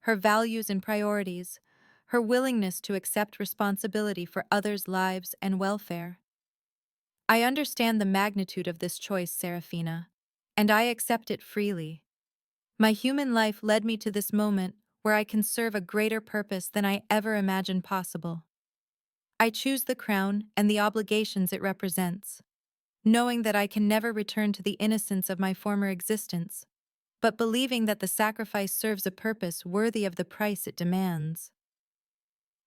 her values and priorities, her willingness to accept responsibility for others' lives and welfare. I understand the magnitude of this choice, Seraphina, and I accept it freely. My human life led me to this moment where I can serve a greater purpose than I ever imagined possible. I choose the crown and the obligations it represents, knowing that I can never return to the innocence of my former existence, but believing that the sacrifice serves a purpose worthy of the price it demands.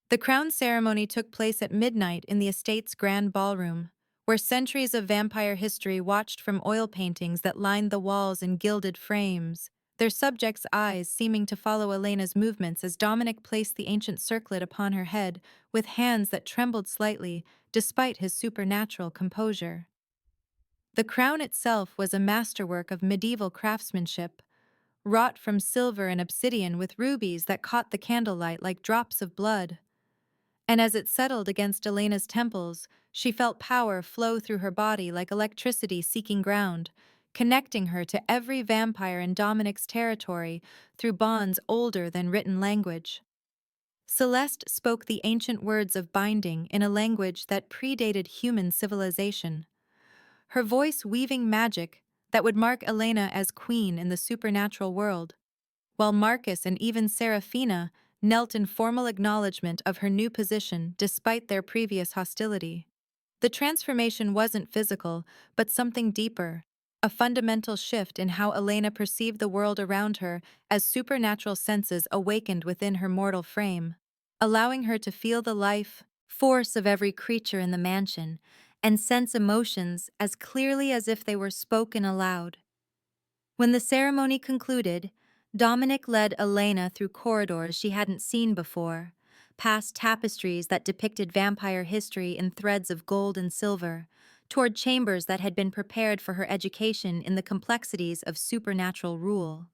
The crown ceremony took place at midnight in the estate's grand ballroom, where centuries of vampire history watched from oil paintings that lined the walls and gilded frames, their subjects' eyes seeming to follow Elena's movements as Dominic placed the ancient circlet upon her head with hands that trembled slightly despite his supernatural composure. The crown itself was a masterwork of medieval craftsmanship, wrought from silver and obsidian with rubies that caught the candlelight like drops of blood. And as it settled against Elena's temples, she felt power flow through her body like electricity seeking ground, connecting her to every vampire in Dominic's territory through bonds older than written language. Celeste spoke the ancient words of binding in a language that predated human civilization, her voice weaving magic that would mark Elena as queen in the supernatural world, while Marcus and even Seraphina knelt in formal acknowledgement of her new position despite their previous hostility. The transformation wasn't physical, but something deeper, a fundamental shift in how Elena perceived the world around her as supernatural senses awakened within her mortal frame, allowing her to feel the life force of every creature in the mansion and sense emotions as clearly as if they were spoken aloud. When the ceremony concluded, Dominic led Elena through corridors she hadn't seen before, past tapestries that depicted vampire history in threads of gold and silver, toward chambers that had been prepared for her education in the complexities of supernatural rule.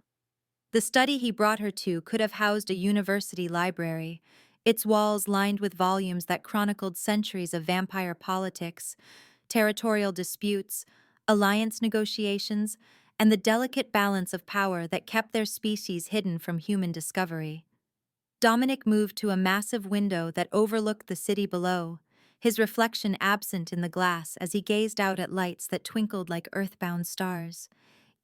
The study he brought her to could have housed a university library, its walls lined with volumes that chronicled centuries of vampire politics, territorial disputes, alliance negotiations, and the delicate balance of power that kept their species hidden from human discovery. Dominic moved to a massive window that overlooked the city below, his reflection absent in the glass as he gazed out at lights that twinkled like earthbound stars,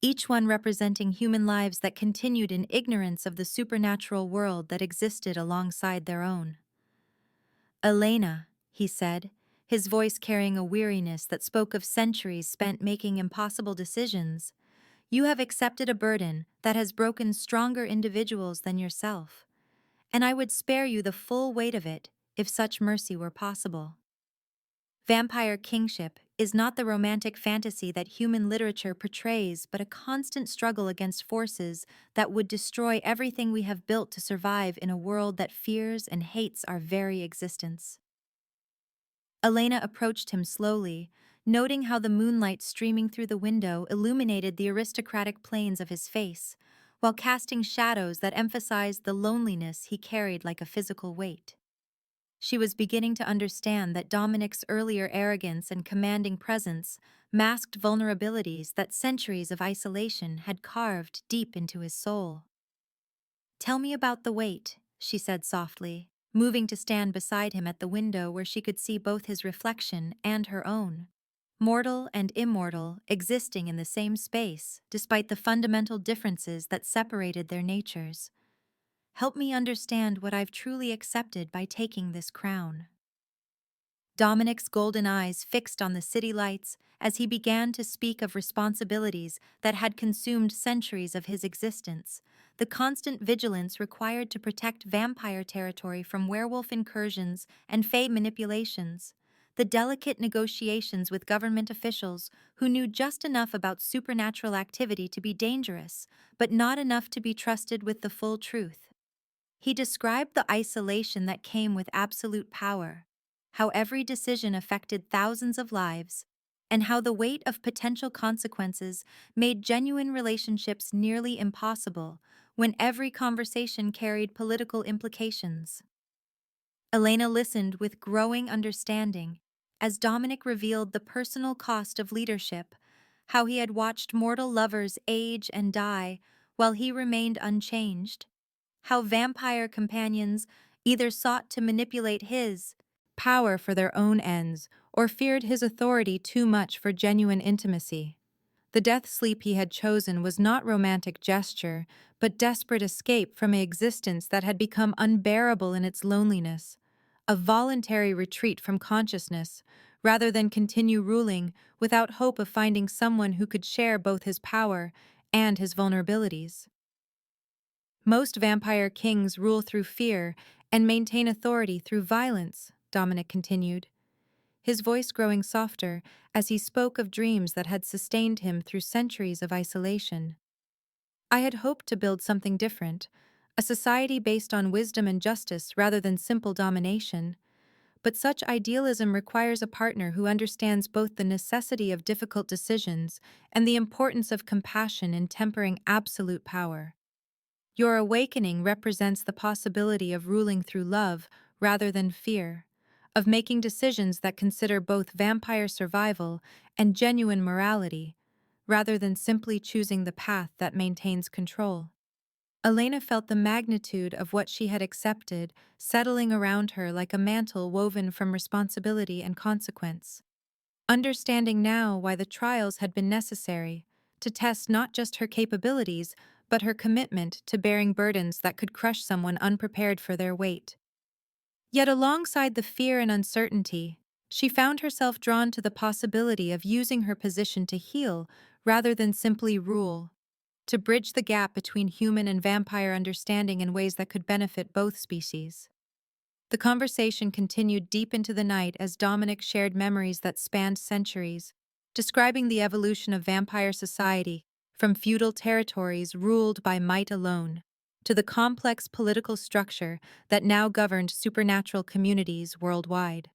each one representing human lives that continued in ignorance of the supernatural world that existed alongside their own. Elena, he said, his voice carrying a weariness that spoke of centuries spent making impossible decisions, you have accepted a burden that has broken stronger individuals than yourself, and I would spare you the full weight of it if such mercy were possible. Vampire kingship is not the romantic fantasy that human literature portrays, but a constant struggle against forces that would destroy everything we have built to survive in a world that fears and hates our very existence. Elena approached him slowly, noting how the moonlight streaming through the window illuminated the aristocratic planes of his face, while casting shadows that emphasized the loneliness he carried like a physical weight. She was beginning to understand that Dominic's earlier arrogance and commanding presence masked vulnerabilities that centuries of isolation had carved deep into his soul. "Tell me about the weight," she said softly, moving to stand beside him at the window where she could see both his reflection and her own. Mortal and immortal existing in the same space, despite the fundamental differences that separated their natures. "Help me understand what I've truly accepted by taking this crown." Dominic's golden eyes fixed on the city lights as he began to speak of responsibilities that had consumed centuries of his existence, the constant vigilance required to protect vampire territory from werewolf incursions and fae manipulations, the delicate negotiations with government officials who knew just enough about supernatural activity to be dangerous, but not enough to be trusted with the full truth. He described the isolation that came with absolute power, how every decision affected thousands of lives, and how the weight of potential consequences made genuine relationships nearly impossible when every conversation carried political implications. Elena listened with growing understanding as Dominic revealed the personal cost of leadership, how he had watched mortal lovers age and die while he remained unchanged, how vampire companions either sought to manipulate his power for their own ends or feared his authority too much for genuine intimacy. The death sleep he had chosen was not romantic gesture, but desperate escape from an existence that had become unbearable in its loneliness, a voluntary retreat from consciousness, rather than continue ruling without hope of finding someone who could share both his power and his vulnerabilities. "Most vampire kings rule through fear and maintain authority through violence," Dominic continued, his voice growing softer as he spoke of dreams that had sustained him through centuries of isolation. "I had hoped to build something different, a society based on wisdom and justice rather than simple domination. But such idealism requires a partner who understands both the necessity of difficult decisions and the importance of compassion in tempering absolute power. Your awakening represents the possibility of ruling through love rather than fear, of making decisions that consider both vampire survival and genuine morality, rather than simply choosing the path that maintains control." Elena felt the magnitude of what she had accepted settling around her like a mantle woven from responsibility and consequence. Understanding now why the trials had been necessary, to test not just her capabilities, but her commitment to bearing burdens that could crush someone unprepared for their weight. Yet alongside the fear and uncertainty, she found herself drawn to the possibility of using her position to heal rather than simply rule, to bridge the gap between human and vampire understanding in ways that could benefit both species. The conversation continued deep into the night as Dominic shared memories that spanned centuries, describing the evolution of vampire society from feudal territories ruled by might alone to the complex political structure that now governed supernatural communities worldwide.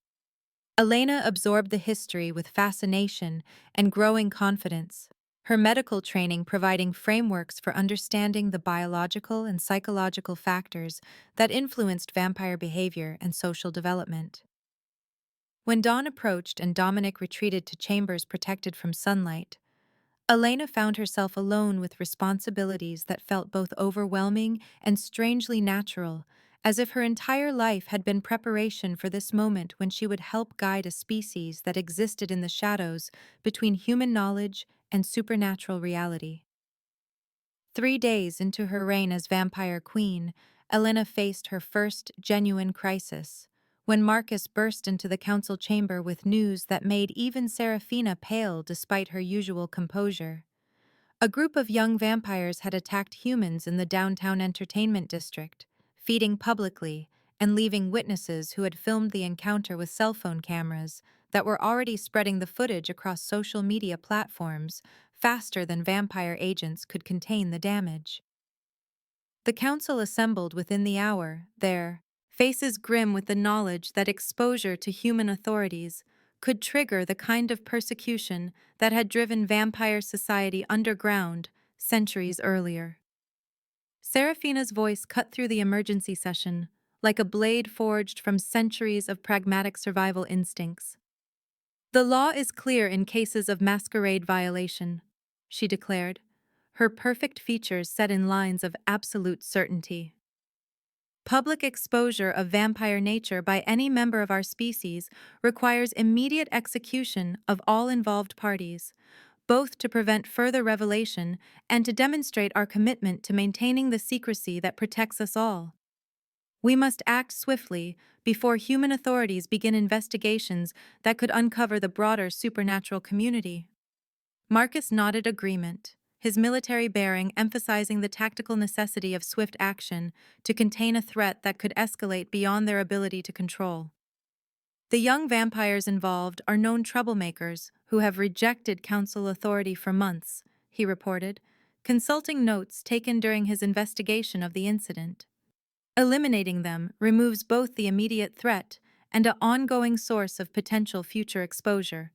Elena absorbed the history with fascination and growing confidence, her medical training providing frameworks for understanding the biological and psychological factors that influenced vampire behavior and social development. When dawn approached and Dominic retreated to chambers protected from sunlight, Elena found herself alone with responsibilities that felt both overwhelming and strangely natural, as if her entire life had been preparation for this moment when she would help guide a species that existed in the shadows between human knowledge and supernatural reality. 3 days into her reign as vampire queen, Elena faced her first genuine crisis, when Marcus burst into the council chamber with news that made even Serafina pale despite her usual composure. A group of young vampires had attacked humans in the downtown entertainment district, feeding publicly and leaving witnesses who had filmed the encounter with cell phone cameras that were already spreading the footage across social media platforms faster than vampire agents could contain the damage. The council assembled within the hour, their faces grim with the knowledge that exposure to human authorities could trigger the kind of persecution that had driven vampire society underground centuries earlier. Serafina's voice cut through the emergency session, like a blade forged from centuries of pragmatic survival instincts. The law is clear in cases of masquerade violation, she declared, her perfect features set in lines of absolute certainty. Public exposure of vampire nature by any member of our species requires immediate execution of all involved parties, both to prevent further revelation and to demonstrate our commitment to maintaining the secrecy that protects us all. We must act swiftly before human authorities begin investigations that could uncover the broader supernatural community. Marcus nodded agreement, his military bearing emphasizing the tactical necessity of swift action to contain a threat that could escalate beyond their ability to control. The young vampires involved are known troublemakers who have rejected council authority for months, he reported, consulting notes taken during his investigation of the incident. Eliminating them removes both the immediate threat and an ongoing source of potential future exposure.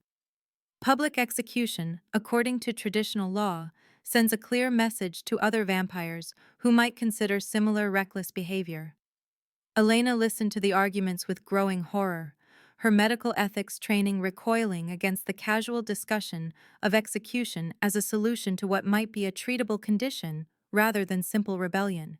Public execution, according to traditional law, sends a clear message to other vampires who might consider similar reckless behavior. Elena listened to the arguments with growing horror, her medical ethics training recoiling against the casual discussion of execution as a solution to what might be a treatable condition rather than simple rebellion.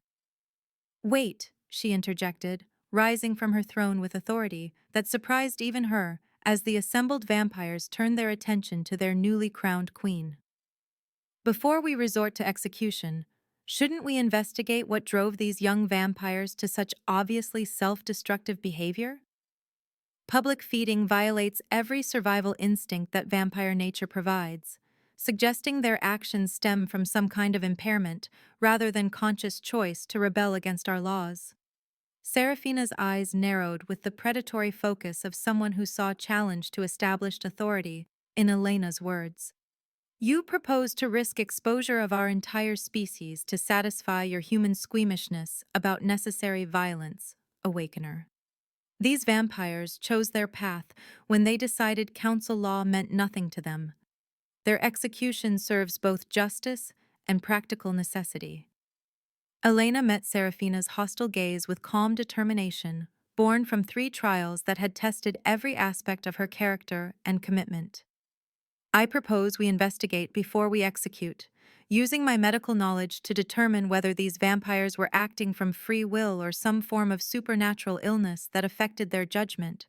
Wait, she interjected, rising from her throne with authority that surprised even her as the assembled vampires turned their attention to their newly crowned queen. Before we resort to execution, shouldn't we investigate what drove these young vampires to such obviously self-destructive behavior? Public feeding violates every survival instinct that vampire nature provides, suggesting their actions stem from some kind of impairment rather than conscious choice to rebel against our laws. Serafina's eyes narrowed with the predatory focus of someone who saw challenge to established authority in Elena's words. You propose to risk exposure of our entire species to satisfy your human squeamishness about necessary violence, Awakener. These vampires chose their path when they decided council law meant nothing to them. Their execution serves both justice and practical necessity. Elena met Serafina's hostile gaze with calm determination, born from 3 trials that had tested every aspect of her character and commitment. I propose we investigate before we execute, using my medical knowledge to determine whether these vampires were acting from free will or some form of supernatural illness that affected their judgment.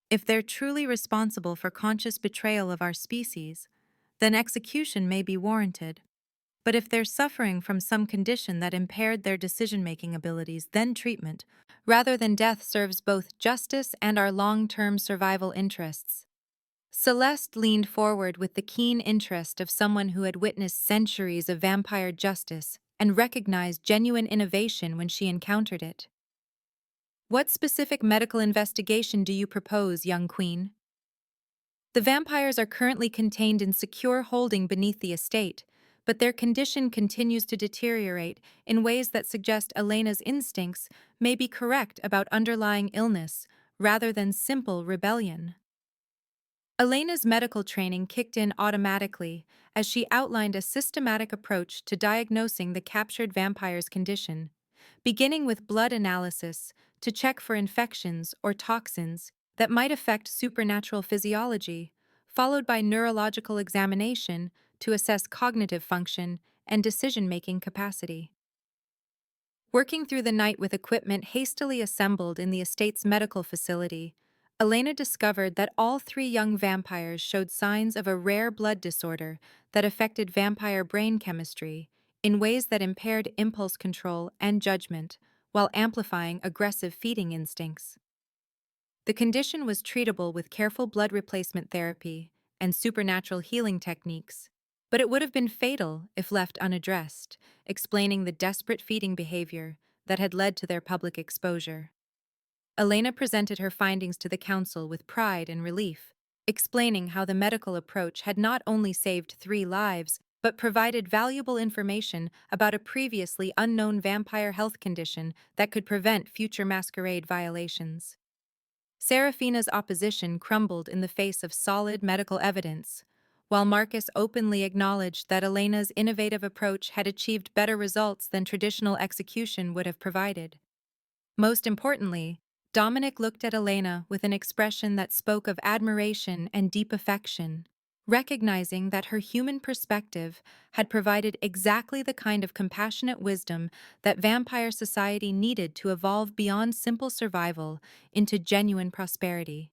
If they're truly responsible for conscious betrayal of our species, then execution may be warranted. But if they're suffering from some condition that impaired their decision-making abilities, then treatment, rather than death, serves both justice and our long-term survival interests. Celeste leaned forward with the keen interest of someone who had witnessed centuries of vampire justice and recognized genuine innovation when she encountered it. What specific medical investigation do you propose, young queen? The vampires are currently contained in secure holding beneath the estate, but their condition continues to deteriorate in ways that suggest Elena's instincts may be correct about underlying illness rather than simple rebellion. Elena's medical training kicked in automatically as she outlined a systematic approach to diagnosing the captured vampire's condition, beginning with blood analysis to check for infections or toxins that might affect supernatural physiology, followed by neurological examination to assess cognitive function and decision-making capacity. Working through the night with equipment hastily assembled in the estate's medical facility, Elena discovered that all 3 young vampires showed signs of a rare blood disorder that affected vampire brain chemistry in ways that impaired impulse control and judgment while amplifying aggressive feeding instincts. The condition was treatable with careful blood replacement therapy and supernatural healing techniques, but it would have been fatal if left unaddressed, explaining the desperate feeding behavior that had led to their public exposure. Elena presented her findings to the council with pride and relief, explaining how the medical approach had not only saved 3 lives, but provided valuable information about a previously unknown vampire health condition that could prevent future masquerade violations. Serafina's opposition crumbled in the face of solid medical evidence, while Marcus openly acknowledged that Elena's innovative approach had achieved better results than traditional execution would have provided. Most importantly, Dominic looked at Elena with an expression that spoke of admiration and deep affection, recognizing that her human perspective had provided exactly the kind of compassionate wisdom that vampire society needed to evolve beyond simple survival into genuine prosperity.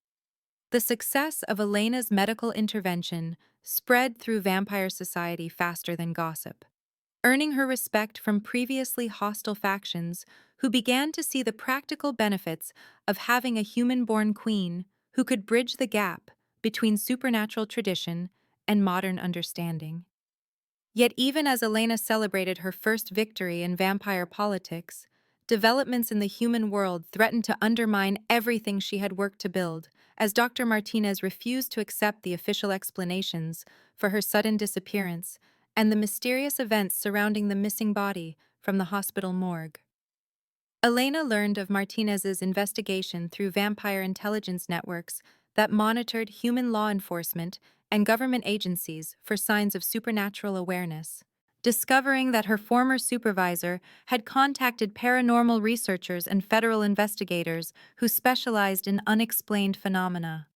The success of Elena's medical intervention spread through vampire society faster than gossip, earning her respect from previously hostile factions who began to see the practical benefits of having a human-born queen who could bridge the gap between supernatural tradition and modern understanding. Yet even as Elena celebrated her first victory in vampire politics, developments in the human world threatened to undermine everything she had worked to build, as Dr. Martinez refused to accept the official explanations for her sudden disappearance and the mysterious events surrounding the missing body from the hospital morgue. Elena learned of Martinez's investigation through vampire intelligence networks that monitored human law enforcement and government agencies for signs of supernatural awareness, discovering that her former supervisor had contacted paranormal researchers and federal investigators who specialized in unexplained phenomena.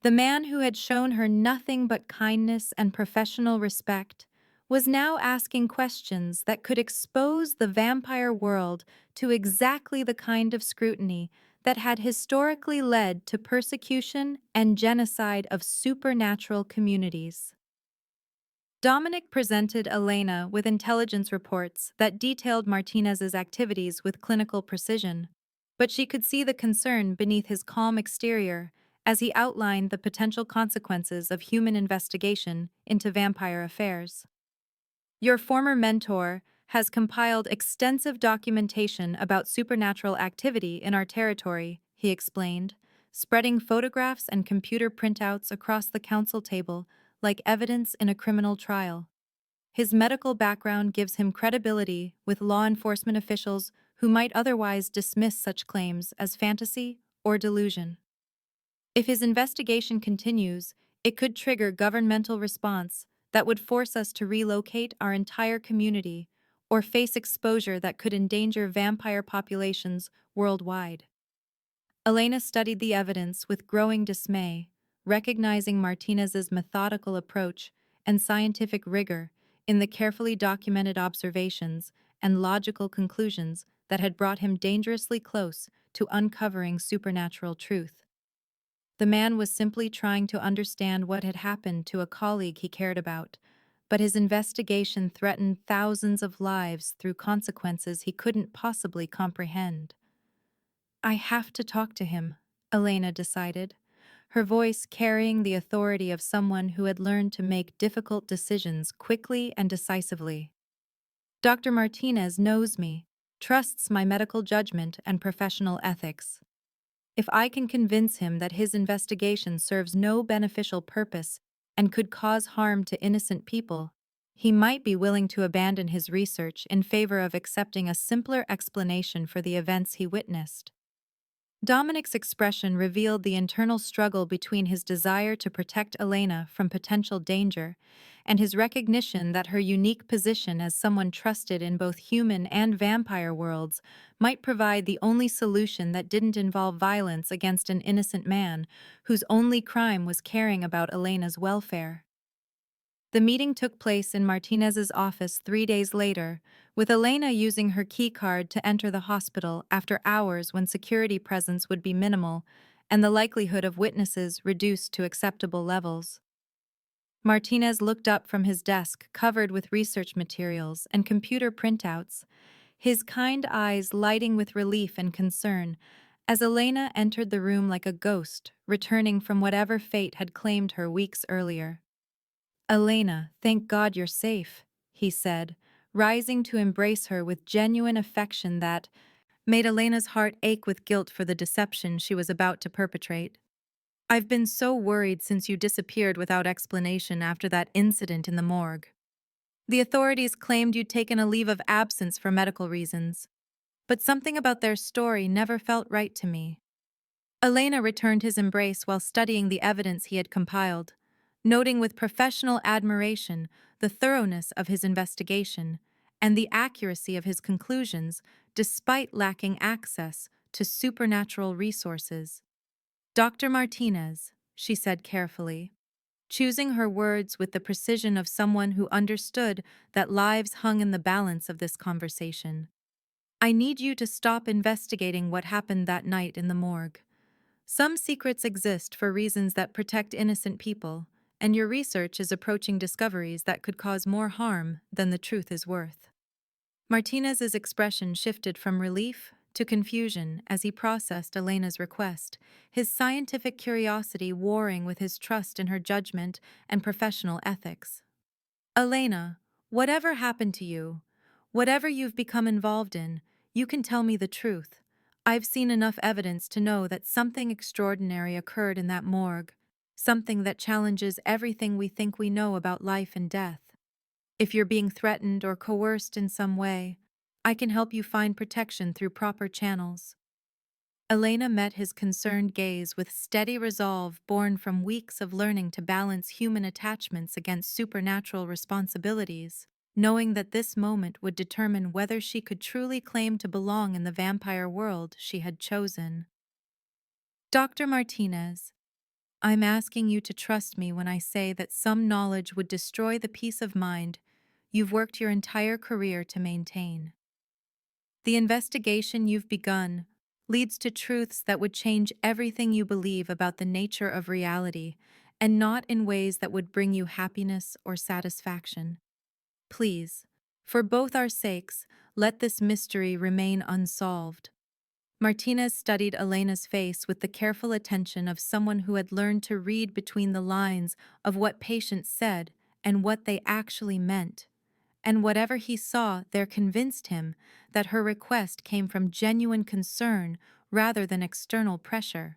The man who had shown her nothing but kindness and professional respect was now asking questions that could expose the vampire world to exactly the kind of scrutiny that had historically led to persecution and genocide of supernatural communities. Dominic presented Elena with intelligence reports that detailed Martinez's activities with clinical precision, but she could see the concern beneath his calm exterior as he outlined the potential consequences of human investigation into vampire affairs. Your former mentor has compiled extensive documentation about supernatural activity in our territory, he explained, spreading photographs and computer printouts across the council table like evidence in a criminal trial. His medical background gives him credibility with law enforcement officials who might otherwise dismiss such claims as fantasy or delusion. If his investigation continues, it could trigger governmental response that would force us to relocate our entire community or face exposure that could endanger vampire populations worldwide. Elena studied the evidence with growing dismay, recognizing Martinez's methodical approach and scientific rigor in the carefully documented observations and logical conclusions that had brought him dangerously close to uncovering supernatural truth. The man was simply trying to understand what had happened to a colleague he cared about, but his investigation threatened thousands of lives through consequences he couldn't possibly comprehend. I have to talk to him, Elena decided, her voice carrying the authority of someone who had learned to make difficult decisions quickly and decisively. Dr. Martinez knows me, trusts my medical judgment and professional ethics. If I can convince him that his investigation serves no beneficial purpose and could cause harm to innocent people, he might be willing to abandon his research in favor of accepting a simpler explanation for the events he witnessed. Dominic's expression revealed the internal struggle between his desire to protect Elena from potential danger and his recognition that her unique position as someone trusted in both human and vampire worlds might provide the only solution that didn't involve violence against an innocent man whose only crime was caring about Elena's welfare. The meeting took place in Martinez's office 3 days later, with Elena using her key card to enter the hospital after hours when security presence would be minimal and the likelihood of witnesses reduced to acceptable levels. Martinez looked up from his desk covered with research materials and computer printouts, his kind eyes lighting with relief and concern as Elena entered the room like a ghost, returning from whatever fate had claimed her weeks earlier. Elena, thank God you're safe, he said, rising to embrace her with genuine affection that made Elena's heart ache with guilt for the deception she was about to perpetrate. I've been so worried since you disappeared without explanation after that incident in the morgue. The authorities claimed you'd taken a leave of absence for medical reasons, but something about their story never felt right to me. Elena returned his embrace while studying the evidence he had compiled, noting with professional admiration the thoroughness of his investigation and the accuracy of his conclusions despite lacking access to supernatural resources. Dr. Martinez, she said carefully, choosing her words with the precision of someone who understood that lives hung in the balance of this conversation. I need you to stop investigating what happened that night in the morgue. Some secrets exist for reasons that protect innocent people, and your research is approaching discoveries that could cause more harm than the truth is worth. Martinez's expression shifted from relief to confusion as he processed Elena's request, his scientific curiosity warring with his trust in her judgment and professional ethics. Elena, whatever happened to you, whatever you've become involved in, you can tell me the truth. I've seen enough evidence to know that something extraordinary occurred in that morgue, something that challenges everything we think we know about life and death. If you're being threatened or coerced in some way, I can help you find protection through proper channels. Elena met his concerned gaze with steady resolve born from weeks of learning to balance human attachments against supernatural responsibilities, knowing that this moment would determine whether she could truly claim to belong in the vampire world she had chosen. Dr. Martinez, I'm asking you to trust me when I say that some knowledge would destroy the peace of mind you've worked your entire career to maintain. The investigation you've begun leads to truths that would change everything you believe about the nature of reality, and not in ways that would bring you happiness or satisfaction. Please, for both our sakes, let this mystery remain unsolved. Martinez studied Elena's face with the careful attention of someone who had learned to read between the lines of what patients said and what they actually meant. And whatever he saw there convinced him that her request came from genuine concern rather than external pressure.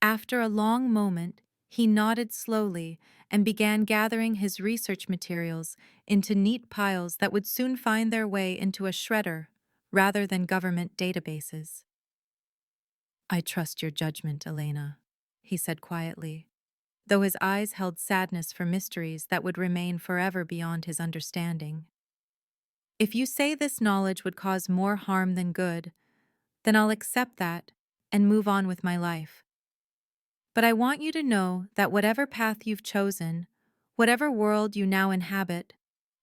After a long moment, he nodded slowly and began gathering his research materials into neat piles that would soon find their way into a shredder rather than government databases. I trust your judgment, Elena, he said quietly, though his eyes held sadness for mysteries that would remain forever beyond his understanding. If you say this knowledge would cause more harm than good, then I'll accept that and move on with my life. But I want you to know that whatever path you've chosen, whatever world you now inhabit,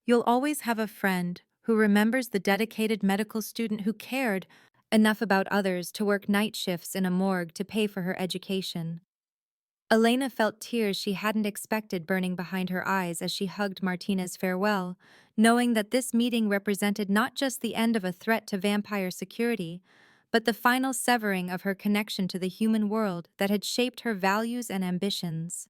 you'll always have a friend who remembers the dedicated medical student who cared enough about others to work night shifts in a morgue to pay for her education. Elena felt tears she hadn't expected burning behind her eyes as she hugged Martinez farewell, knowing that this meeting represented not just the end of a threat to vampire security, but the final severing of her connection to the human world that had shaped her values and ambitions.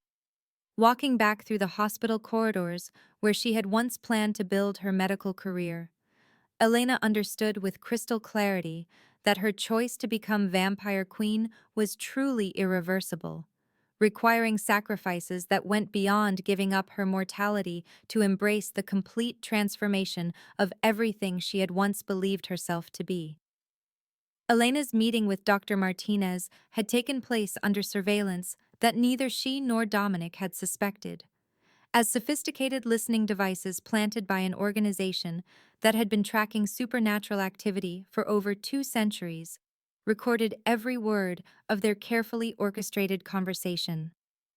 Walking back through the hospital corridors where she had once planned to build her medical career, Elena understood with crystal clarity that her choice to become Vampire Queen was truly irreversible, requiring sacrifices that went beyond giving up her mortality to embrace the complete transformation of everything she had once believed herself to be. Elena's meeting with Dr. Martinez had taken place under surveillance that neither she nor Dominic had suspected, as sophisticated listening devices planted by an organization that had been tracking supernatural activity for over 2 centuries recorded every word of their carefully orchestrated conversation.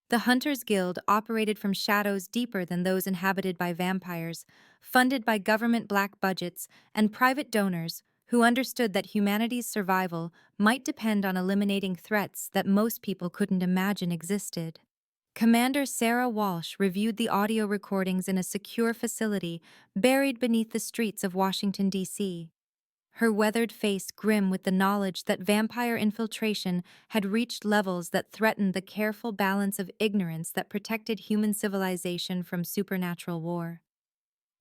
The Hunters Guild operated from shadows deeper than those inhabited by vampires, funded by government black budgets and private donors who understood that humanity's survival might depend on eliminating threats that most people couldn't imagine existed. Commander Sarah Walsh reviewed the audio recordings in a secure facility buried beneath the streets of Washington, D.C., her weathered face grim with the knowledge that vampire infiltration had reached levels that threatened the careful balance of ignorance that protected human civilization from supernatural war.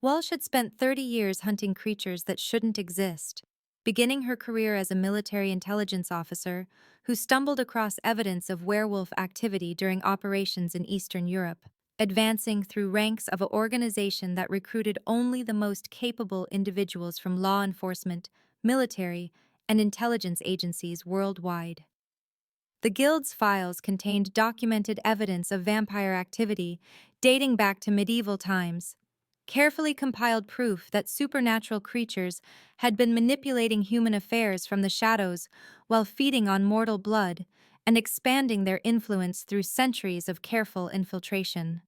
Walsh had spent 30 years hunting creatures that shouldn't exist, beginning her career as a military intelligence officer who stumbled across evidence of werewolf activity during operations in Eastern Europe, advancing through ranks of an organization that recruited only the most capable individuals from law enforcement, military, and intelligence agencies worldwide. The Guild's files contained documented evidence of vampire activity dating back to medieval times, carefully compiled proof that supernatural creatures had been manipulating human affairs from the shadows while feeding on mortal blood and expanding their influence through centuries of careful infiltration.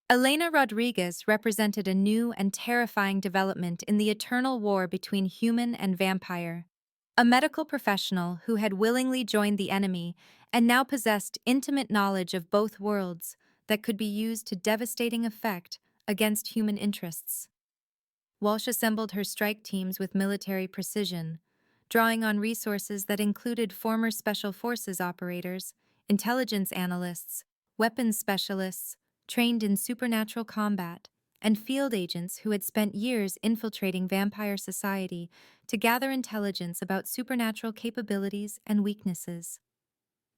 Elena Rodriguez represented a new and terrifying development in the eternal war between human and vampire. A medical professional who had willingly joined the enemy and now possessed intimate knowledge of both worlds that could be used to devastating effect against human interests. Walsh assembled her strike teams with military precision, drawing on resources that included former Special Forces operators, intelligence analysts, weapons specialists, trained in supernatural combat, and field agents who had spent years infiltrating vampire society to gather intelligence about supernatural capabilities and weaknesses.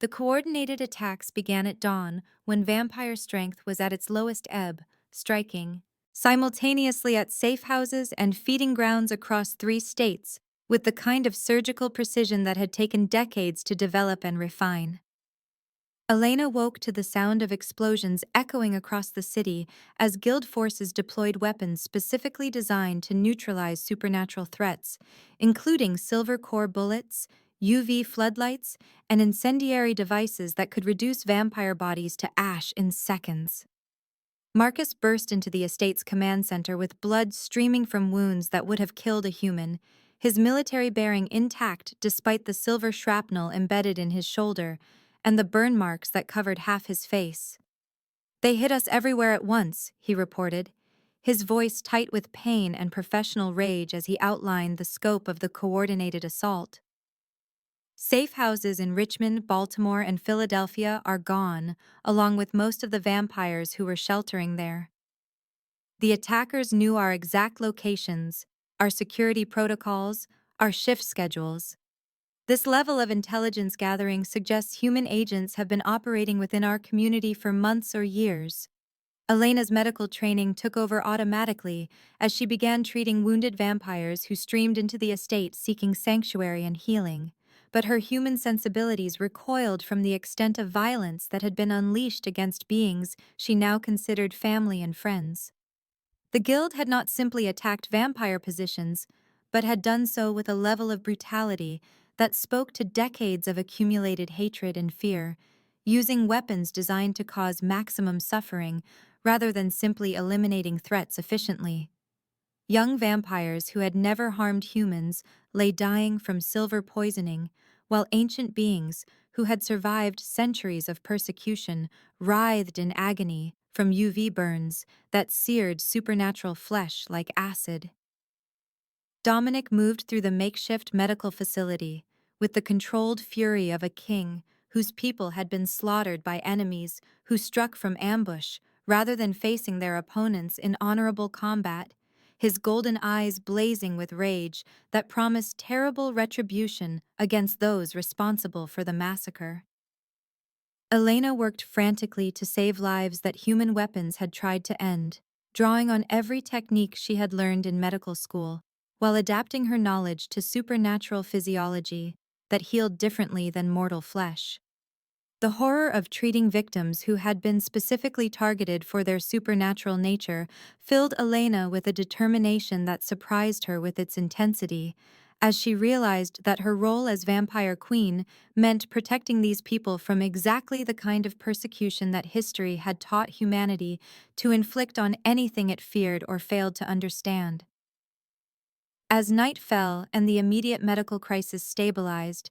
The coordinated attacks began at dawn when vampire strength was at its lowest ebb, striking simultaneously at safe houses and feeding grounds across 3 states, with the kind of surgical precision that had taken decades to develop and refine. Elena woke to the sound of explosions echoing across the city as Guild forces deployed weapons specifically designed to neutralize supernatural threats, including silver core bullets, UV floodlights, and incendiary devices that could reduce vampire bodies to ash in seconds. Marcus burst into the estate's command center with blood streaming from wounds that would have killed a human, his military bearing intact despite the silver shrapnel embedded in his shoulder and the burn marks that covered half his face. "They hit us everywhere at once," he reported, his voice tight with pain and professional rage as he outlined the scope of the coordinated assault. Safe houses in Richmond, Baltimore, and Philadelphia are gone, along with most of the vampires who were sheltering there. The attackers knew our exact locations, our security protocols, our shift schedules. This level of intelligence gathering suggests human agents have been operating within our community for months or years. Elena's medical training took over automatically as she began treating wounded vampires who streamed into the estate seeking sanctuary and healing. But her human sensibilities recoiled from the extent of violence that had been unleashed against beings she now considered family and friends. The Guild had not simply attacked vampire positions, but had done so with a level of brutality that spoke to decades of accumulated hatred and fear, using weapons designed to cause maximum suffering rather than simply eliminating threats efficiently. Young vampires who had never harmed humans lay dying from silver poisoning, while ancient beings who had survived centuries of persecution writhed in agony from UV burns that seared supernatural flesh like acid. Dominic moved through the makeshift medical facility with the controlled fury of a king whose people had been slaughtered by enemies who struck from ambush rather than facing their opponents in honorable combat, his golden eyes blazing with rage that promised terrible retribution against those responsible for the massacre. Elena worked frantically to save lives that human weapons had tried to end, drawing on every technique she had learned in medical school, while adapting her knowledge to supernatural physiology that healed differently than mortal flesh. The horror of treating victims who had been specifically targeted for their supernatural nature filled Elena with a determination that surprised her with its intensity, as she realized that her role as vampire queen meant protecting these people from exactly the kind of persecution that history had taught humanity to inflict on anything it feared or failed to understand. As night fell and the immediate medical crisis stabilized,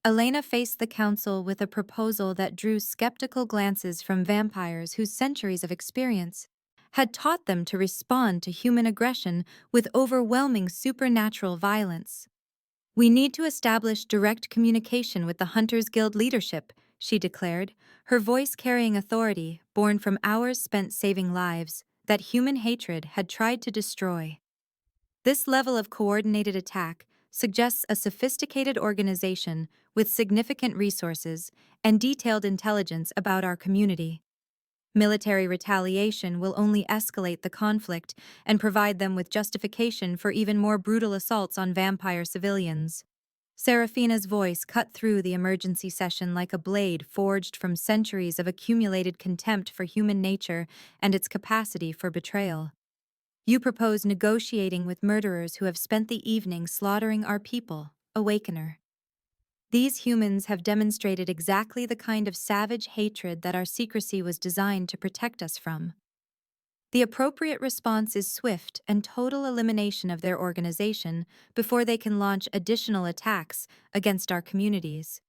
Elena faced the council with a proposal that drew skeptical glances from vampires whose centuries of experience had taught them to respond to human aggression with overwhelming supernatural violence. "We need to establish direct communication with the Hunters Guild leadership," she declared, her voice carrying authority born from hours spent saving lives that human hatred had tried to destroy. This level of coordinated attack suggests a sophisticated organization with significant resources and detailed intelligence about our community. Military retaliation will only escalate the conflict and provide them with justification for even more brutal assaults on vampire civilians. Serafina's voice cut through the emergency session like a blade forged from centuries of accumulated contempt for human nature and its capacity for betrayal. You propose negotiating with murderers who have spent the evening slaughtering our people, Awakener. These humans have demonstrated exactly the kind of savage hatred that our secrecy was designed to protect us from. The appropriate response is swift and total elimination of their organization before they can launch additional attacks against our communities.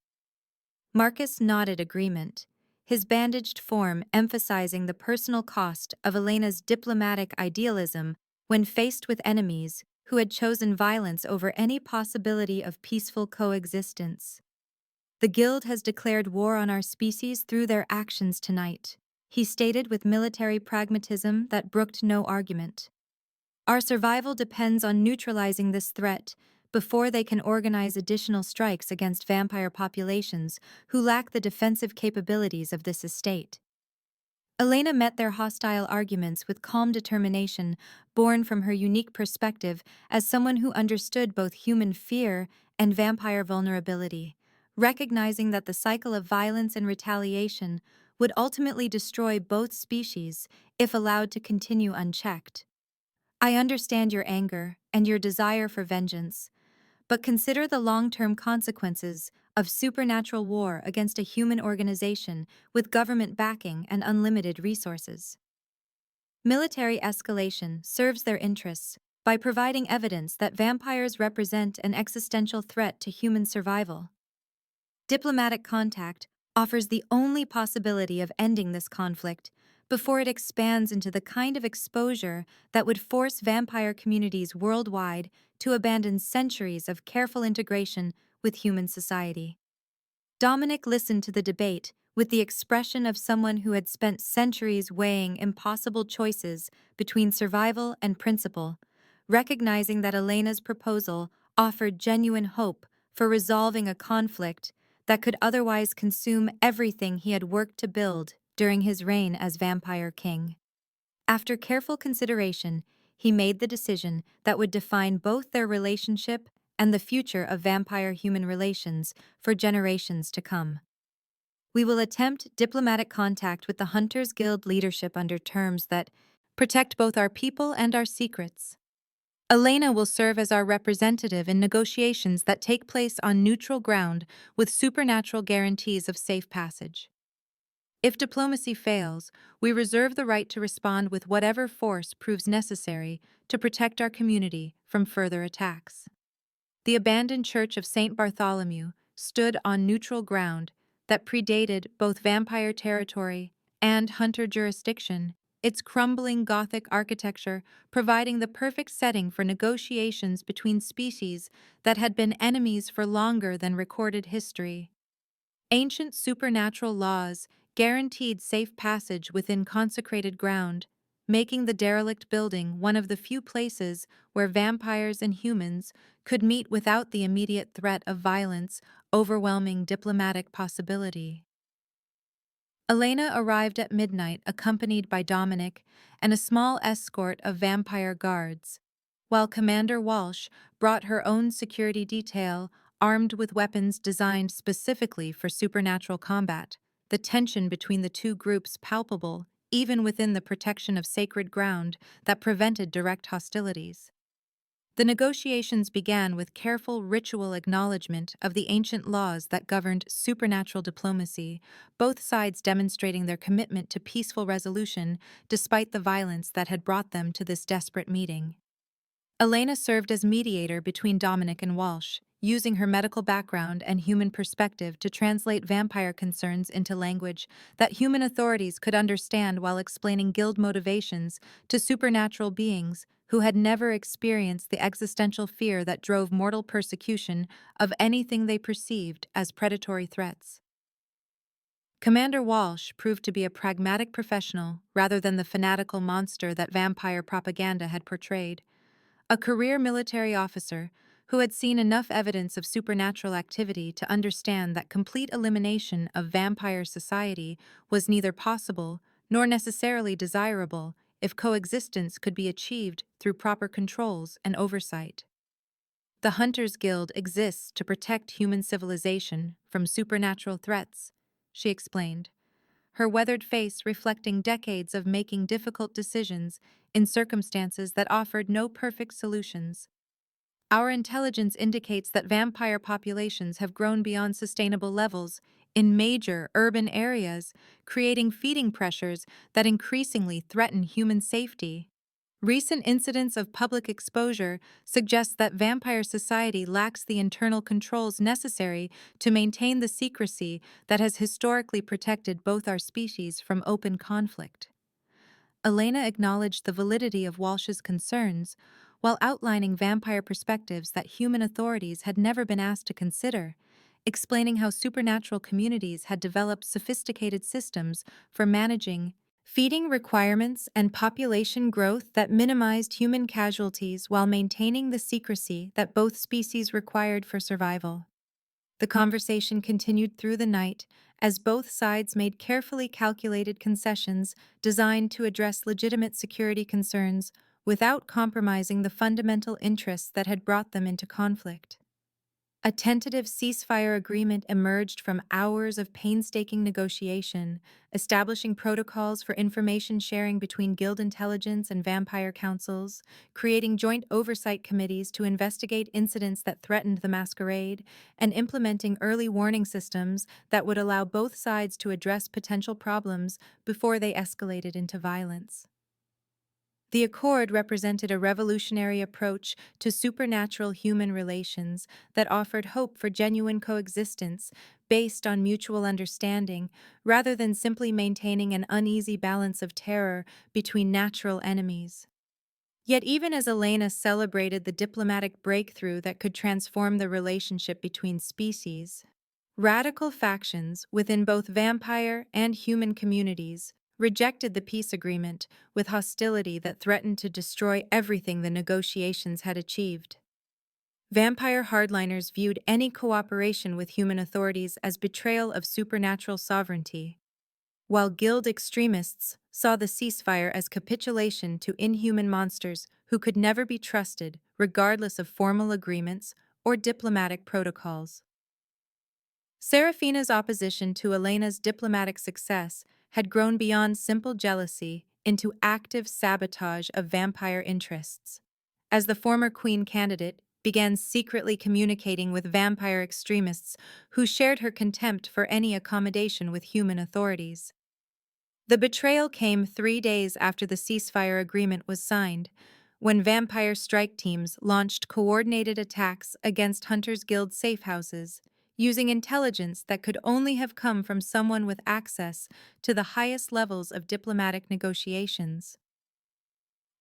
Marcus nodded agreement, his bandaged form emphasizing the personal cost of Elena's diplomatic idealism when faced with enemies who had chosen violence over any possibility of peaceful coexistence. The Guild has declared war on our species through their actions tonight, he stated with military pragmatism that brooked no argument. Our survival depends on neutralizing this threat before they can organize additional strikes against vampire populations who lack the defensive capabilities of this estate. Elena met their hostile arguments with calm determination, born from her unique perspective as someone who understood both human fear and vampire vulnerability, recognizing that the cycle of violence and retaliation would ultimately destroy both species if allowed to continue unchecked. I understand your anger and your desire for vengeance, but consider the long-term consequences of supernatural war against a human organization with government backing and unlimited resources. Military escalation serves their interests by providing evidence that vampires represent an existential threat to human survival. Diplomatic contact offers the only possibility of ending this conflict before it expands into the kind of exposure that would force vampire communities worldwide to abandon centuries of careful integration with human society. Dominic listened to the debate with the expression of someone who had spent centuries weighing impossible choices between survival and principle, recognizing that Elena's proposal offered genuine hope for resolving a conflict that could otherwise consume everything he had worked to build during his reign as Vampire King. After careful consideration, he made the decision that would define both their relationship and the future of vampire-human relations for generations to come. We will attempt diplomatic contact with the Hunters Guild leadership under terms that protect both our people and our secrets. Elena will serve as our representative in negotiations that take place on neutral ground with supernatural guarantees of safe passage. If diplomacy fails, we reserve the right to respond with whatever force proves necessary to protect our community from further attacks. The abandoned Church of St. Bartholomew stood on neutral ground that predated both vampire territory and hunter jurisdiction, its crumbling Gothic architecture providing the perfect setting for negotiations between species that had been enemies for longer than recorded history. Ancient supernatural laws guaranteed safe passage within consecrated ground, making the derelict building one of the few places where vampires and humans could meet without the immediate threat of violence overwhelming diplomatic possibility. Elena arrived at midnight accompanied by Dominic and a small escort of vampire guards, while Commander Walsh brought her own security detail armed with weapons designed specifically for supernatural combat, the tension between the two groups palpable even within the protection of sacred ground that prevented direct hostilities. The negotiations began with careful ritual acknowledgement of the ancient laws that governed supernatural diplomacy, both sides demonstrating their commitment to peaceful resolution despite the violence that had brought them to this desperate meeting. Elena served as mediator between Dominic and Walsh, using her medical background and human perspective to translate vampire concerns into language that human authorities could understand while explaining guild motivations to supernatural beings who had never experienced the existential fear that drove mortal persecution of anything they perceived as predatory threats. Commander Walsh proved to be a pragmatic professional rather than the fanatical monster that vampire propaganda had portrayed. A career military officer who had seen enough evidence of supernatural activity to understand that complete elimination of vampire society was neither possible nor necessarily desirable if coexistence could be achieved through proper controls and oversight. The Hunters Guild exists to protect human civilization from supernatural threats, she explained, her weathered face reflecting decades of making difficult decisions in circumstances that offered no perfect solutions. Our intelligence indicates that vampire populations have grown beyond sustainable levels in major urban areas, creating feeding pressures that increasingly threaten human safety. Recent incidents of public exposure suggest that vampire society lacks the internal controls necessary to maintain the secrecy that has historically protected both our species from open conflict. Elena acknowledged the validity of Walsh's concerns, while outlining vampire perspectives that human authorities had never been asked to consider, explaining how supernatural communities had developed sophisticated systems for managing feeding requirements and population growth that minimized human casualties while maintaining the secrecy that both species required for survival. The conversation continued through the night as both sides made carefully calculated concessions designed to address legitimate security concerns without compromising the fundamental interests that had brought them into conflict. A tentative ceasefire agreement emerged from hours of painstaking negotiation, establishing protocols for information sharing between guild intelligence and vampire councils, creating joint oversight committees to investigate incidents that threatened the masquerade, and implementing early warning systems that would allow both sides to address potential problems before they escalated into violence. The Accord represented a revolutionary approach to supernatural human relations that offered hope for genuine coexistence based on mutual understanding, rather than simply maintaining an uneasy balance of terror between natural enemies. Yet even as Elena celebrated the diplomatic breakthrough that could transform the relationship between species, radical factions within both vampire and human communities rejected the peace agreement with hostility that threatened to destroy everything the negotiations had achieved. Vampire hardliners viewed any cooperation with human authorities as betrayal of supernatural sovereignty, while guild extremists saw the ceasefire as capitulation to inhuman monsters who could never be trusted regardless of formal agreements or diplomatic protocols. Serafina's opposition to Elena's diplomatic success had grown beyond simple jealousy into active sabotage of vampire interests. As the former queen candidate began secretly communicating with vampire extremists who shared her contempt for any accommodation with human authorities. The betrayal came 3 days after the ceasefire agreement was signed, when vampire strike teams launched coordinated attacks against Hunters Guild safehouses, using intelligence that could only have come from someone with access to the highest levels of diplomatic negotiations.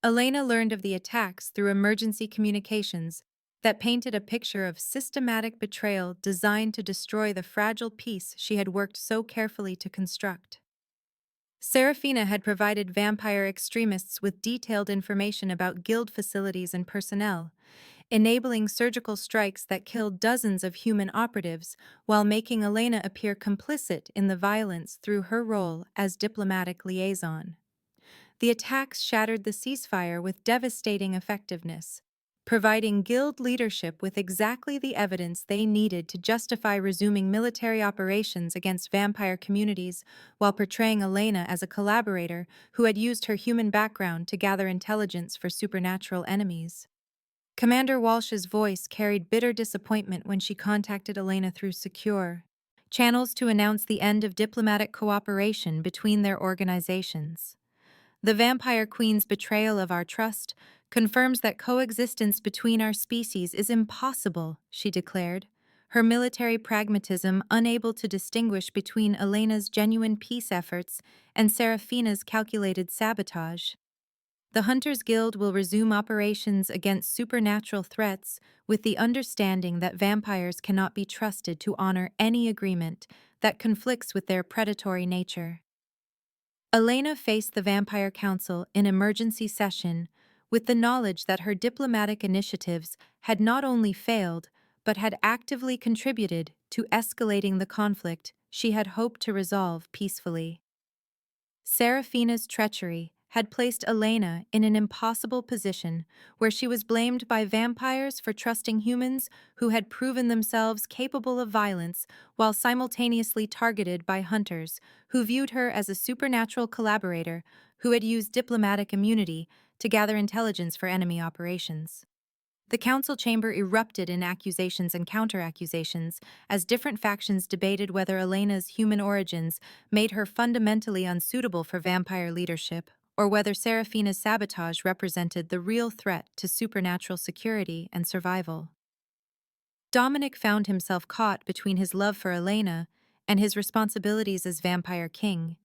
Elena learned of the attacks through emergency communications that painted a picture of systematic betrayal designed to destroy the fragile peace she had worked so carefully to construct. Serafina had provided vampire extremists with detailed information about guild facilities and personnel, enabling surgical strikes that killed dozens of human operatives while making Elena appear complicit in the violence through her role as diplomatic liaison. The attacks shattered the ceasefire with devastating effectiveness, providing guild leadership with exactly the evidence they needed to justify resuming military operations against vampire communities while portraying Elena as a collaborator who had used her human background to gather intelligence for supernatural enemies. Commander Walsh's voice carried bitter disappointment when she contacted Elena through secure channels to announce the end of diplomatic cooperation between their organizations. The Vampire Queen's betrayal of our trust confirms that coexistence between our species is impossible, she declared, her military pragmatism unable to distinguish between Elena's genuine peace efforts and Serafina's calculated sabotage. The Hunters Guild will resume operations against supernatural threats with the understanding that vampires cannot be trusted to honor any agreement that conflicts with their predatory nature. Elena faced the Vampire Council in emergency session with the knowledge that her diplomatic initiatives had not only failed, but had actively contributed to escalating the conflict she had hoped to resolve peacefully. Serafina's treachery had placed Elena in an impossible position where she was blamed by vampires for trusting humans who had proven themselves capable of violence while simultaneously targeted by hunters who viewed her as a supernatural collaborator who had used diplomatic immunity to gather intelligence for enemy operations. The council chamber erupted in accusations and counter-accusations as different factions debated whether Elena's human origins made her fundamentally unsuitable for vampire leadership or whether Serafina's sabotage represented the real threat to supernatural security and survival. Dominic found himself caught between his love for Elena and his responsibilities as vampire king,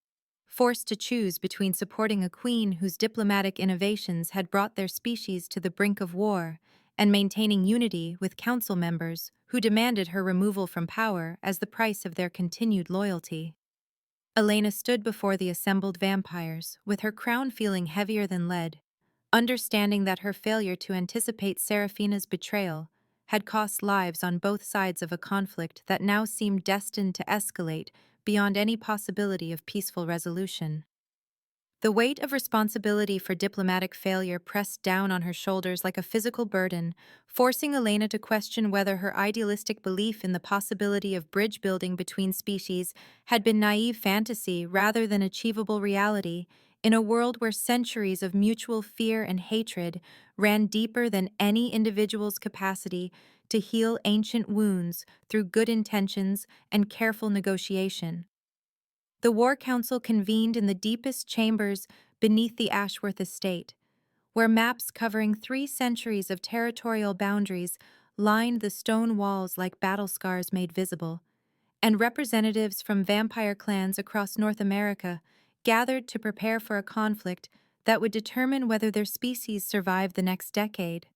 forced to choose between supporting a queen whose diplomatic innovations had brought their species to the brink of war and maintaining unity with council members who demanded her removal from power as the price of their continued loyalty. Elena stood before the assembled vampires, with her crown feeling heavier than lead, understanding that her failure to anticipate Serafina's betrayal had cost lives on both sides of a conflict that now seemed destined to escalate beyond any possibility of peaceful resolution. The weight of responsibility for diplomatic failure pressed down on her shoulders like a physical burden, forcing Elena to question whether her idealistic belief in the possibility of bridge building between species had been naive fantasy rather than achievable reality, in a world where centuries of mutual fear and hatred ran deeper than any individual's capacity to heal ancient wounds through good intentions and careful negotiation. The War Council convened in the deepest chambers beneath the Ashworth estate, where maps covering 3 centuries of territorial boundaries lined the stone walls like battle scars made visible, and representatives from vampire clans across North America gathered to prepare for a conflict that would determine whether their species survived the next decade.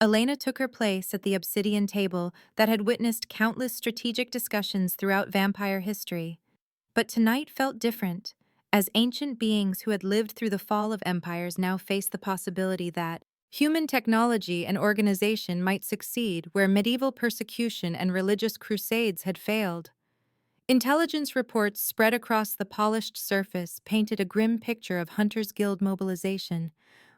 Elena took her place at the obsidian table that had witnessed countless strategic discussions throughout vampire history. But tonight felt different, as ancient beings who had lived through the fall of empires now faced the possibility that human technology and organization might succeed where medieval persecution and religious crusades had failed. Intelligence reports spread across the polished surface painted a grim picture of Hunters Guild mobilization,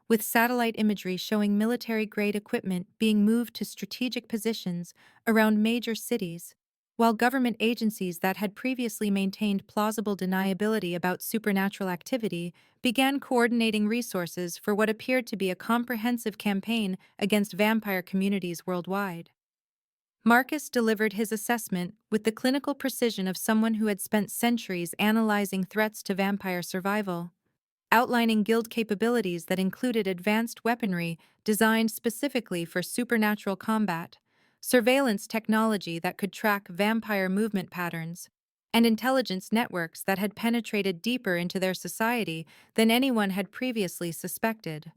with satellite imagery showing military-grade equipment being moved to strategic positions around major cities, while government agencies that had previously maintained plausible deniability about supernatural activity began coordinating resources for what appeared to be a comprehensive campaign against vampire communities worldwide. Marcus delivered his assessment with the clinical precision of someone who had spent centuries analyzing threats to vampire survival, outlining guild capabilities that included advanced weaponry designed specifically for supernatural combat, surveillance technology that could track vampire movement patterns, and intelligence networks that had penetrated deeper into their society than anyone had previously suspected.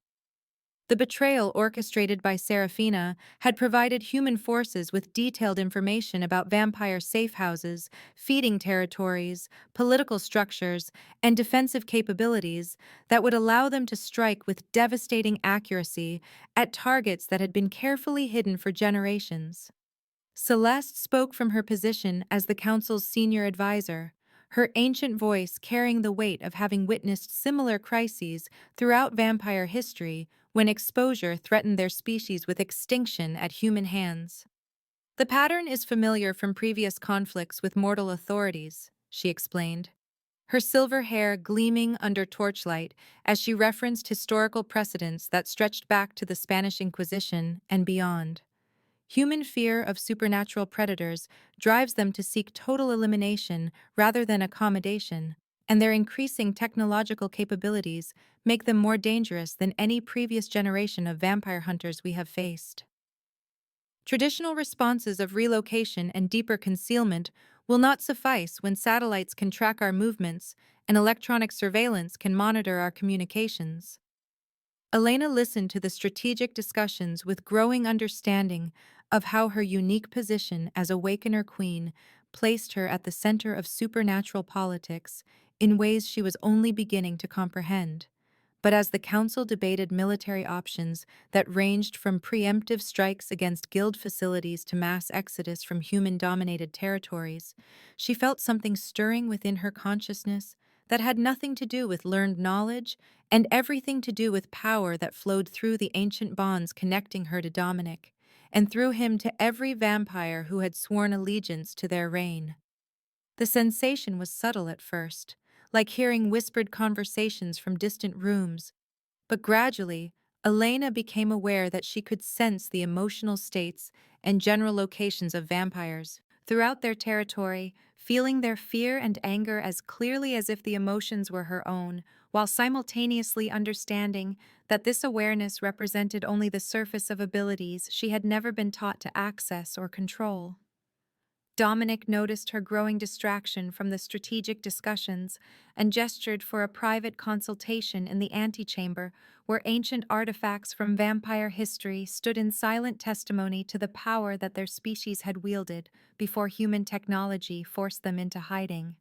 The betrayal orchestrated by Serafina had provided human forces with detailed information about vampire safe houses, feeding territories, political structures, and defensive capabilities that would allow them to strike with devastating accuracy at targets that had been carefully hidden for generations. Celeste spoke from her position as the Council's senior advisor, her ancient voice carrying the weight of having witnessed similar crises throughout vampire history when exposure threatened their species with extinction at human hands. The pattern is familiar from previous conflicts with mortal authorities, she explained, her silver hair gleaming under torchlight as she referenced historical precedents that stretched back to the Spanish Inquisition and beyond. Human fear of supernatural predators drives them to seek total elimination rather than accommodation, and their increasing technological capabilities make them more dangerous than any previous generation of vampire hunters we have faced. Traditional responses of relocation and deeper concealment will not suffice when satellites can track our movements and electronic surveillance can monitor our communications. Elena listened to the strategic discussions with growing understanding of how her unique position as Awakener Queen placed her at the center of supernatural politics in ways she was only beginning to comprehend. But as the council debated military options that ranged from preemptive strikes against guild facilities to mass exodus from human-dominated territories, she felt something stirring within her consciousness that had nothing to do with learned knowledge and everything to do with power that flowed through the ancient bonds connecting her to Dominic, and through him to every vampire who had sworn allegiance to their reign. The sensation was subtle at first, like hearing whispered conversations from distant rooms, but gradually, Elena became aware that she could sense the emotional states and general locations of vampires throughout their territory, feeling their fear and anger as clearly as if the emotions were her own, while simultaneously understanding that this awareness represented only the surface of abilities she had never been taught to access or control. Dominic noticed her growing distraction from the strategic discussions and gestured for a private consultation in the antechamber where ancient artifacts from vampire history stood in silent testimony to the power that their species had wielded before human technology forced them into hiding.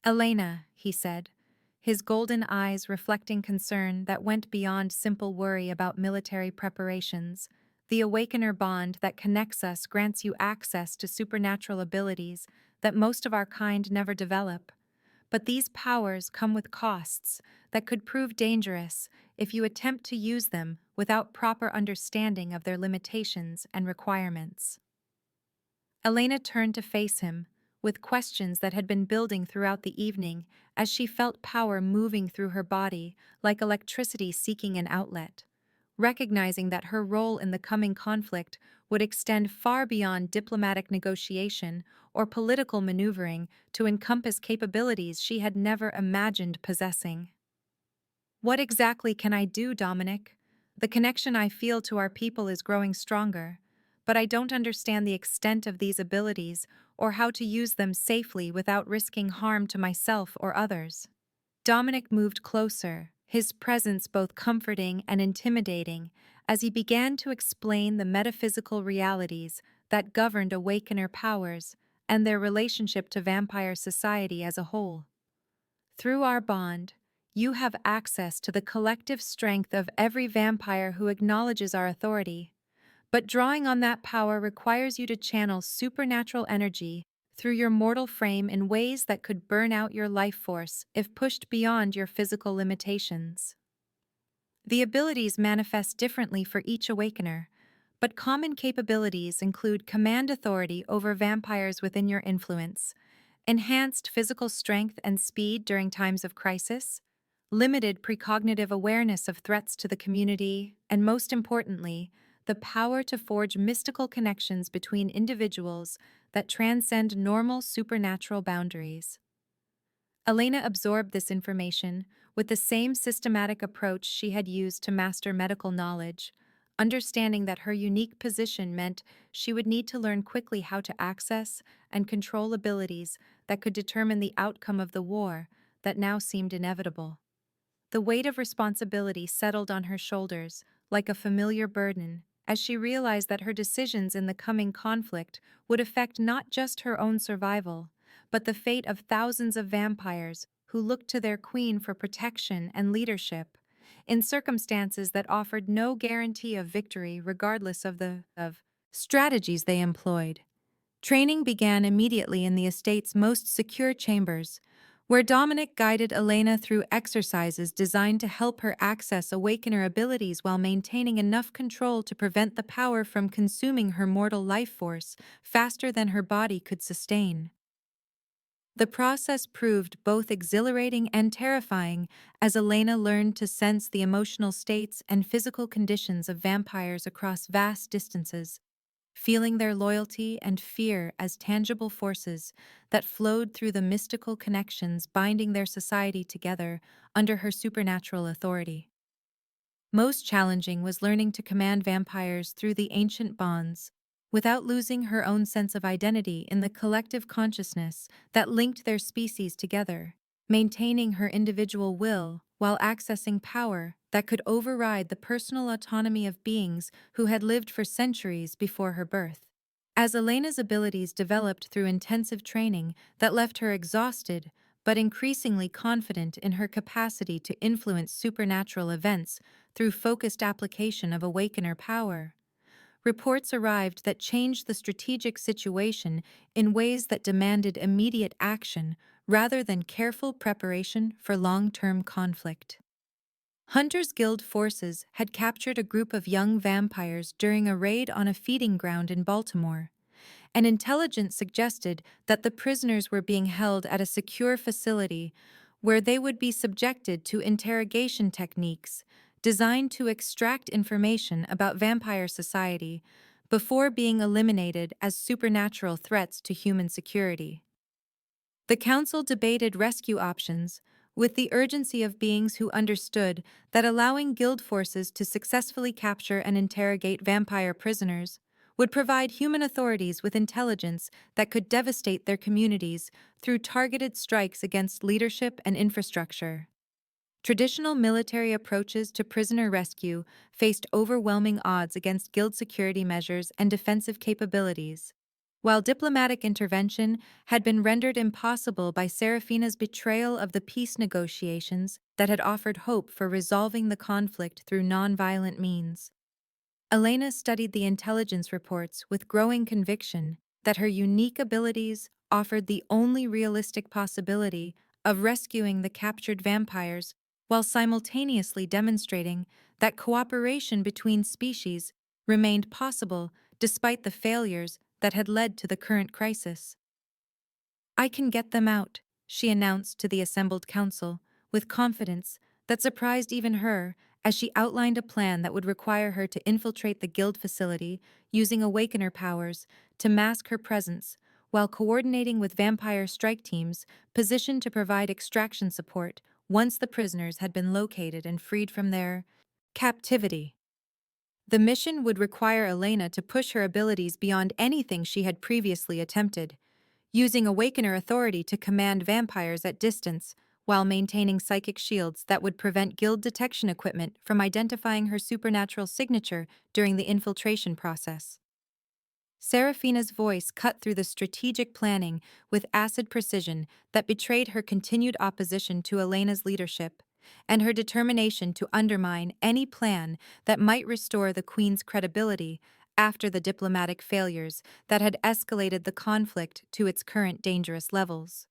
"Elena," he said, his golden eyes reflecting concern that went beyond simple worry about military preparations. "The awakener bond that connects us grants you access to supernatural abilities that most of our kind never develop. But these powers come with costs that could prove dangerous if you attempt to use them without proper understanding of their limitations and requirements." Elena turned to face him, with questions that had been building throughout the evening as she felt power moving through her body like electricity seeking an outlet. Recognizing that her role in the coming conflict would extend far beyond diplomatic negotiation or political maneuvering to encompass capabilities she had never imagined possessing. "What exactly can I do, Dominic? The connection I feel to our people is growing stronger, but I don't understand the extent of these abilities or how to use them safely without risking harm to myself or others." Dominic moved closer, his presence both comforting and intimidating, as he began to explain the metaphysical realities that governed awakener powers and their relationship to vampire society as a whole. "Through our bond, you have access to the collective strength of every vampire who acknowledges our authority. But drawing on that power requires you to channel supernatural energy through your mortal frame in ways that could burn out your life force if pushed beyond your physical limitations. The abilities manifest differently for each awakener, but common capabilities include command authority over vampires within your influence, enhanced physical strength and speed during times of crisis, limited precognitive awareness of threats to the community, and most importantly, the power to forge mystical connections between individuals that transcend normal supernatural boundaries." Elena absorbed this information with the same systematic approach she had used to master medical knowledge, understanding that her unique position meant she would need to learn quickly how to access and control abilities that could determine the outcome of the war that now seemed inevitable. The weight of responsibility settled on her shoulders like a familiar burden as she realized that her decisions in the coming conflict would affect not just her own survival, but the fate of thousands of vampires who looked to their queen for protection and leadership, in circumstances that offered no guarantee of victory regardless of the strategies they employed. Training began immediately in the estate's most secure chambers, where Dominic guided Elena through exercises designed to help her access awakener abilities while maintaining enough control to prevent the power from consuming her mortal life force faster than her body could sustain. The process proved both exhilarating and terrifying as Elena learned to sense the emotional states and physical conditions of vampires across vast distances, feeling their loyalty and fear as tangible forces that flowed through the mystical connections binding their society together under her supernatural authority. Most challenging was learning to command vampires through the ancient bonds, without losing her own sense of identity in the collective consciousness that linked their species together, maintaining her individual will while accessing power that could override the personal autonomy of beings who had lived for centuries before her birth. As Elena's abilities developed through intensive training that left her exhausted but increasingly confident in her capacity to influence supernatural events through focused application of awakener power. Reports arrived that changed the strategic situation in ways that demanded immediate action rather than careful preparation for long-term conflict. Hunters Guild forces had captured a group of young vampires during a raid on a feeding ground in Baltimore, and intelligence suggested that the prisoners were being held at a secure facility where they would be subjected to interrogation techniques designed to extract information about vampire society before being eliminated as supernatural threats to human security. The council debated rescue options with the urgency of beings who understood that allowing guild forces to successfully capture and interrogate vampire prisoners would provide human authorities with intelligence that could devastate their communities through targeted strikes against leadership and infrastructure. Traditional military approaches to prisoner rescue faced overwhelming odds against guild security measures and defensive capabilities. While diplomatic intervention had been rendered impossible by Serafina's betrayal of the peace negotiations that had offered hope for resolving the conflict through nonviolent means, Elena studied the intelligence reports with growing conviction that her unique abilities offered the only realistic possibility of rescuing the captured vampires while simultaneously demonstrating that cooperation between species remained possible despite the failures that had led to the current crisis. "I can get them out," she announced to the assembled council, with confidence that surprised even her as she outlined a plan that would require her to infiltrate the guild facility using awakener powers to mask her presence while coordinating with vampire strike teams positioned to provide extraction support once the prisoners had been located and freed from their captivity. The mission would require Elena to push her abilities beyond anything she had previously attempted, using awakener authority to command vampires at distance while maintaining psychic shields that would prevent guild detection equipment from identifying her supernatural signature during the infiltration process. Serafina's voice cut through the strategic planning with acid precision that betrayed her continued opposition to Elena's leadership and her determination to undermine any plan that might restore the Queen's credibility after the diplomatic failures that had escalated the conflict to its current dangerous levels.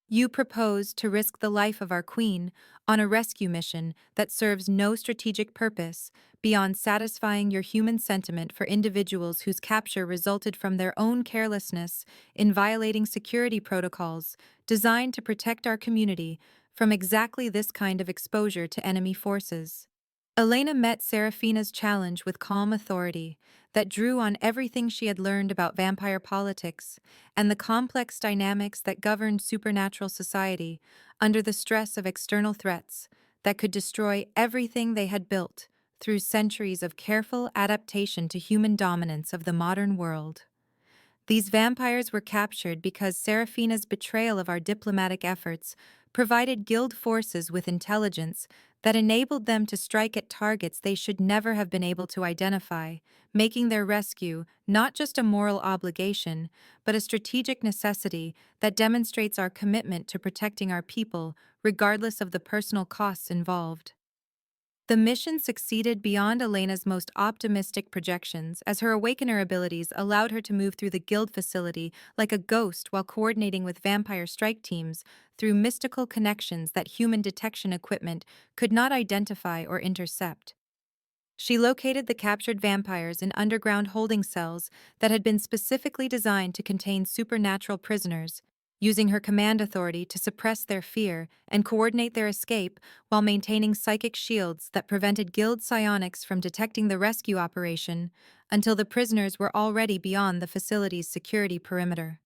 "You propose to risk the life of our queen on a rescue mission that serves no strategic purpose beyond satisfying your human sentiment for individuals whose capture resulted from their own carelessness in violating security protocols designed to protect our community from exactly this kind of exposure to enemy forces." Elena met Serafina's challenge with calm authority that drew on everything she had learned about vampire politics and the complex dynamics that governed supernatural society under the stress of external threats that could destroy everything they had built through centuries of careful adaptation to human dominance of the modern world. These vampires were captured because Serafina's betrayal of our diplomatic efforts provided guild forces with intelligence that enabled them to strike at targets they should never have been able to identify, making their rescue not just a moral obligation, but a strategic necessity that demonstrates our commitment to protecting our people, regardless of the personal costs involved. The mission succeeded beyond Elena's most optimistic projections, as her awakener abilities allowed her to move through the guild facility like a ghost while coordinating with vampire strike teams through mystical connections that human detection equipment could not identify or intercept. She located the captured vampires in underground holding cells that had been specifically designed to contain supernatural prisoners, using her command authority to suppress their fear and coordinate their escape while maintaining psychic shields that prevented guild psionics from detecting the rescue operation until the prisoners were already beyond the facility's security perimeter.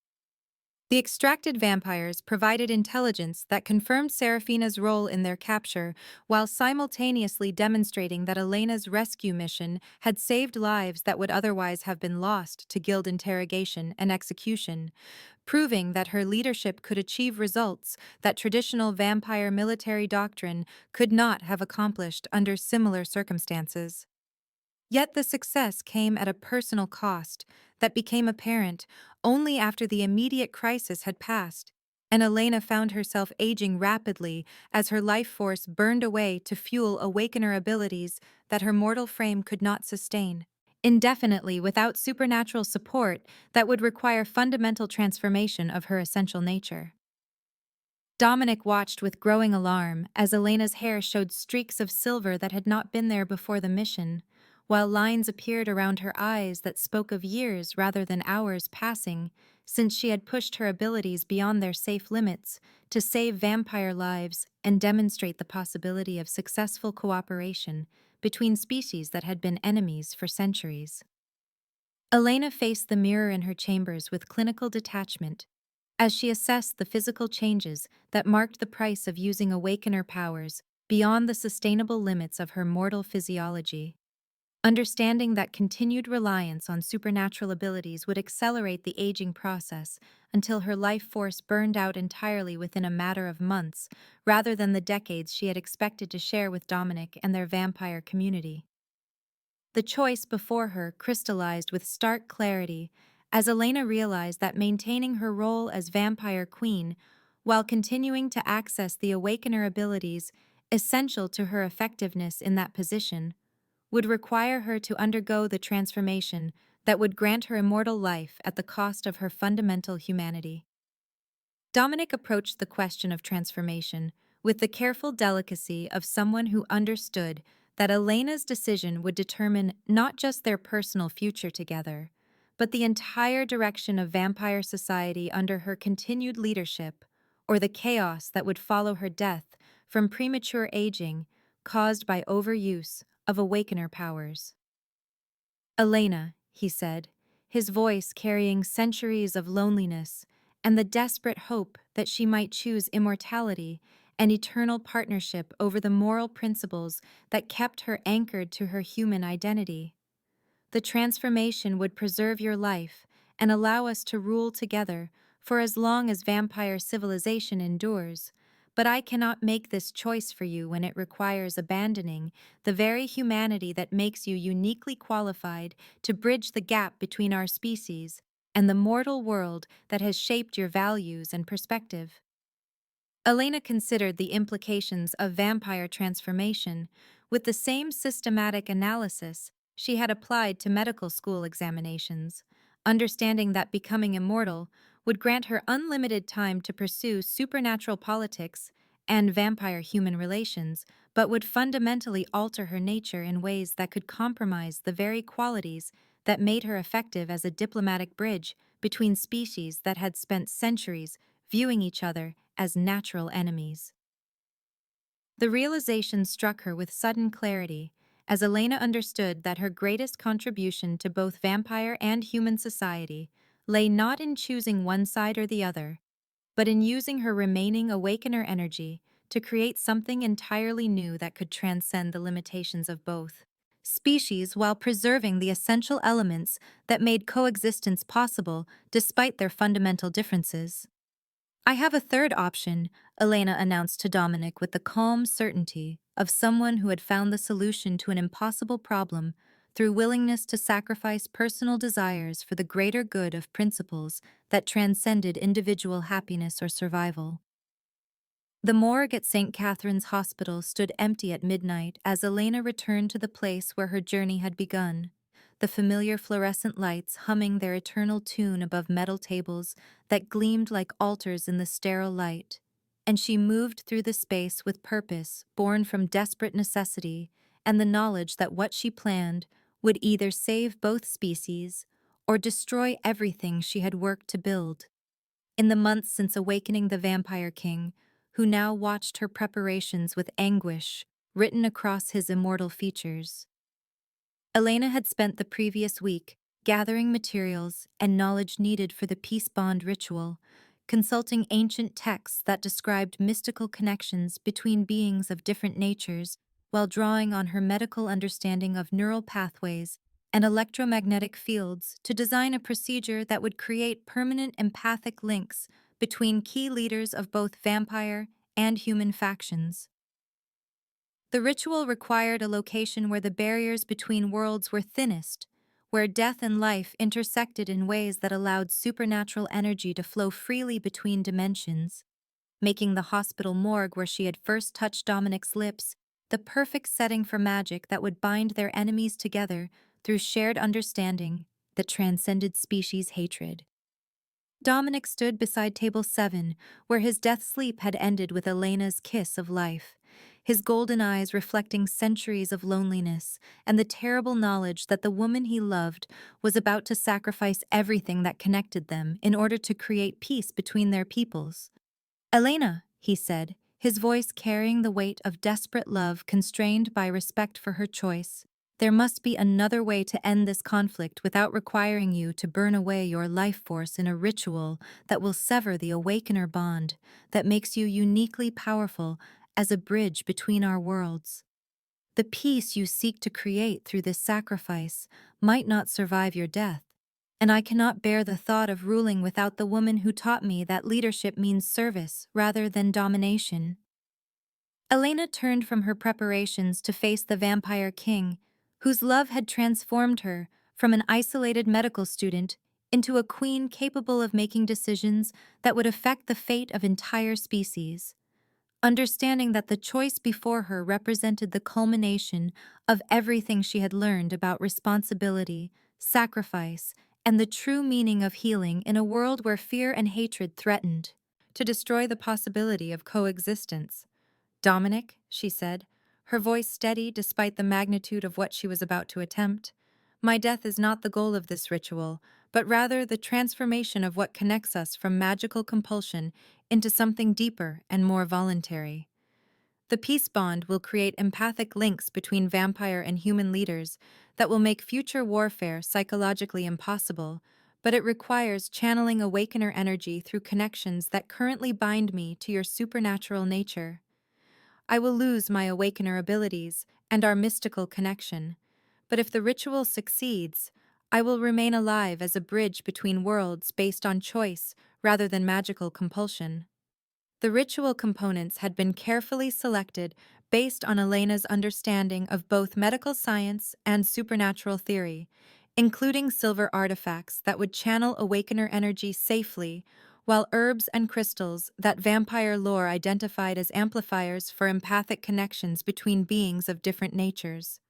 The extracted vampires provided intelligence that confirmed Serafina's role in their capture while simultaneously demonstrating that Elena's rescue mission had saved lives that would otherwise have been lost to guild interrogation and execution, proving that her leadership could achieve results that traditional vampire military doctrine could not have accomplished under similar circumstances. Yet the success came at a personal cost that became apparent only after the immediate crisis had passed. and Elena found herself aging rapidly as her life force burned away to fuel awakener abilities that her mortal frame could not sustain. Indefinitely without supernatural support that would require fundamental transformation of her essential nature. Dominic watched with growing alarm as Elena's hair showed streaks of silver that had not been there before the mission, while lines appeared around her eyes that spoke of years rather than hours passing since she had pushed her abilities beyond their safe limits to save vampire lives and demonstrate the possibility of successful cooperation between species that had been enemies for centuries. Elena faced the mirror in her chambers with clinical detachment as she assessed the physical changes that marked the price of using awakener powers beyond the sustainable limits of her mortal physiology. Understanding that continued reliance on supernatural abilities would accelerate the aging process until her life force burned out entirely within a matter of months, rather than the decades she had expected to share with Dominic and their vampire community. The choice before her crystallized with stark clarity as Elena realized that maintaining her role as vampire queen while continuing to access the awakener abilities essential to her effectiveness in that position would require her to undergo the transformation that would grant her immortal life at the cost of her fundamental humanity. Dominic approached the question of transformation with the careful delicacy of someone who understood that Elena's decision would determine not just their personal future together, but the entire direction of vampire society under her continued leadership, or the chaos that would follow her death from premature aging caused by overuse of awakener powers. Elena, he said, his voice carrying centuries of loneliness and the desperate hope that she might choose immortality and eternal partnership over the moral principles that kept her anchored to her human identity. The transformation would preserve your life and allow us to rule together for as long as vampire civilization endures, but I cannot make this choice for you when it requires abandoning the very humanity that makes you uniquely qualified to bridge the gap between our species and the mortal world that has shaped your values and perspective. Elena considered the implications of vampire transformation with the same systematic analysis she had applied to medical school examinations, understanding that becoming immortal would grant her unlimited time to pursue supernatural politics and vampire-human relations, but would fundamentally alter her nature in ways that could compromise the very qualities that made her effective as a diplomatic bridge between species that had spent centuries viewing each other as natural enemies. The realization struck her with sudden clarity as Elena understood that her greatest contribution to both vampire and human society lay not in choosing one side or the other, but in using her remaining awakener energy to create something entirely new that could transcend the limitations of both species while preserving the essential elements that made coexistence possible despite their fundamental differences. I have a third option, Elena announced to Dominic with the calm certainty of someone who had found the solution to an impossible problem through willingness to sacrifice personal desires for the greater good of principles that transcended individual happiness or survival. The morgue at St. Catherine's Hospital stood empty at midnight as Elena returned to the place where her journey had begun, the familiar fluorescent lights humming their eternal tune above metal tables that gleamed like altars in the sterile light, and she moved through the space with purpose born from desperate necessity and the knowledge that what she planned would either save both species or destroy everything she had worked to build. In the months since awakening the Vampire King, who now watched her preparations with anguish written across his immortal features, Elena had spent the previous week gathering materials and knowledge needed for the peace bond ritual, consulting ancient texts that described mystical connections between beings of different natures, while drawing on her medical understanding of neural pathways and electromagnetic fields to design a procedure that would create permanent empathic links between key leaders of both vampire and human factions. The ritual required a location where the barriers between worlds were thinnest, where death and life intersected in ways that allowed supernatural energy to flow freely between dimensions, making the hospital morgue where she had first touched Dominic's lips the perfect setting for magic that would bind their enemies together through shared understanding that transcended species hatred. Dominic stood beside table 7, where his death sleep had ended with Elena's kiss of life, his golden eyes reflecting centuries of loneliness and the terrible knowledge that the woman he loved was about to sacrifice everything that connected them in order to create peace between their peoples. Elena, he said, his voice carrying the weight of desperate love constrained by respect for her choice. There must be another way to end this conflict without requiring you to burn away your life force in a ritual that will sever the awakener bond that makes you uniquely powerful as a bridge between our worlds. The peace you seek to create through this sacrifice might not survive your death, and I cannot bear the thought of ruling without the woman who taught me that leadership means service rather than domination. Elena turned from her preparations to face the vampire king, whose love had transformed her from an isolated medical student into a queen capable of making decisions that would affect the fate of entire species. Understanding that the choice before her represented the culmination of everything she had learned about responsibility, sacrifice, and the true meaning of healing in a world where fear and hatred threatened to destroy the possibility of coexistence. "Dominic," she said, her voice steady despite the magnitude of what she was about to attempt, "my death is not the goal of this ritual, but rather the transformation of what connects us from magical compulsion into something deeper and more voluntary. The peace bond will create empathic links between vampire and human leaders that will make future warfare psychologically impossible, but it requires channeling awakener energy through connections that currently bind me to your supernatural nature. I will lose my awakener abilities and our mystical connection, but if the ritual succeeds, I will remain alive as a bridge between worlds based on choice rather than magical compulsion." The ritual components had been carefully selected based on Elena's understanding of both medical science and supernatural theory, including silver artifacts that would channel awakener energy safely, while herbs and crystals that vampire lore identified as amplifiers for empathic connections between beings of different natures.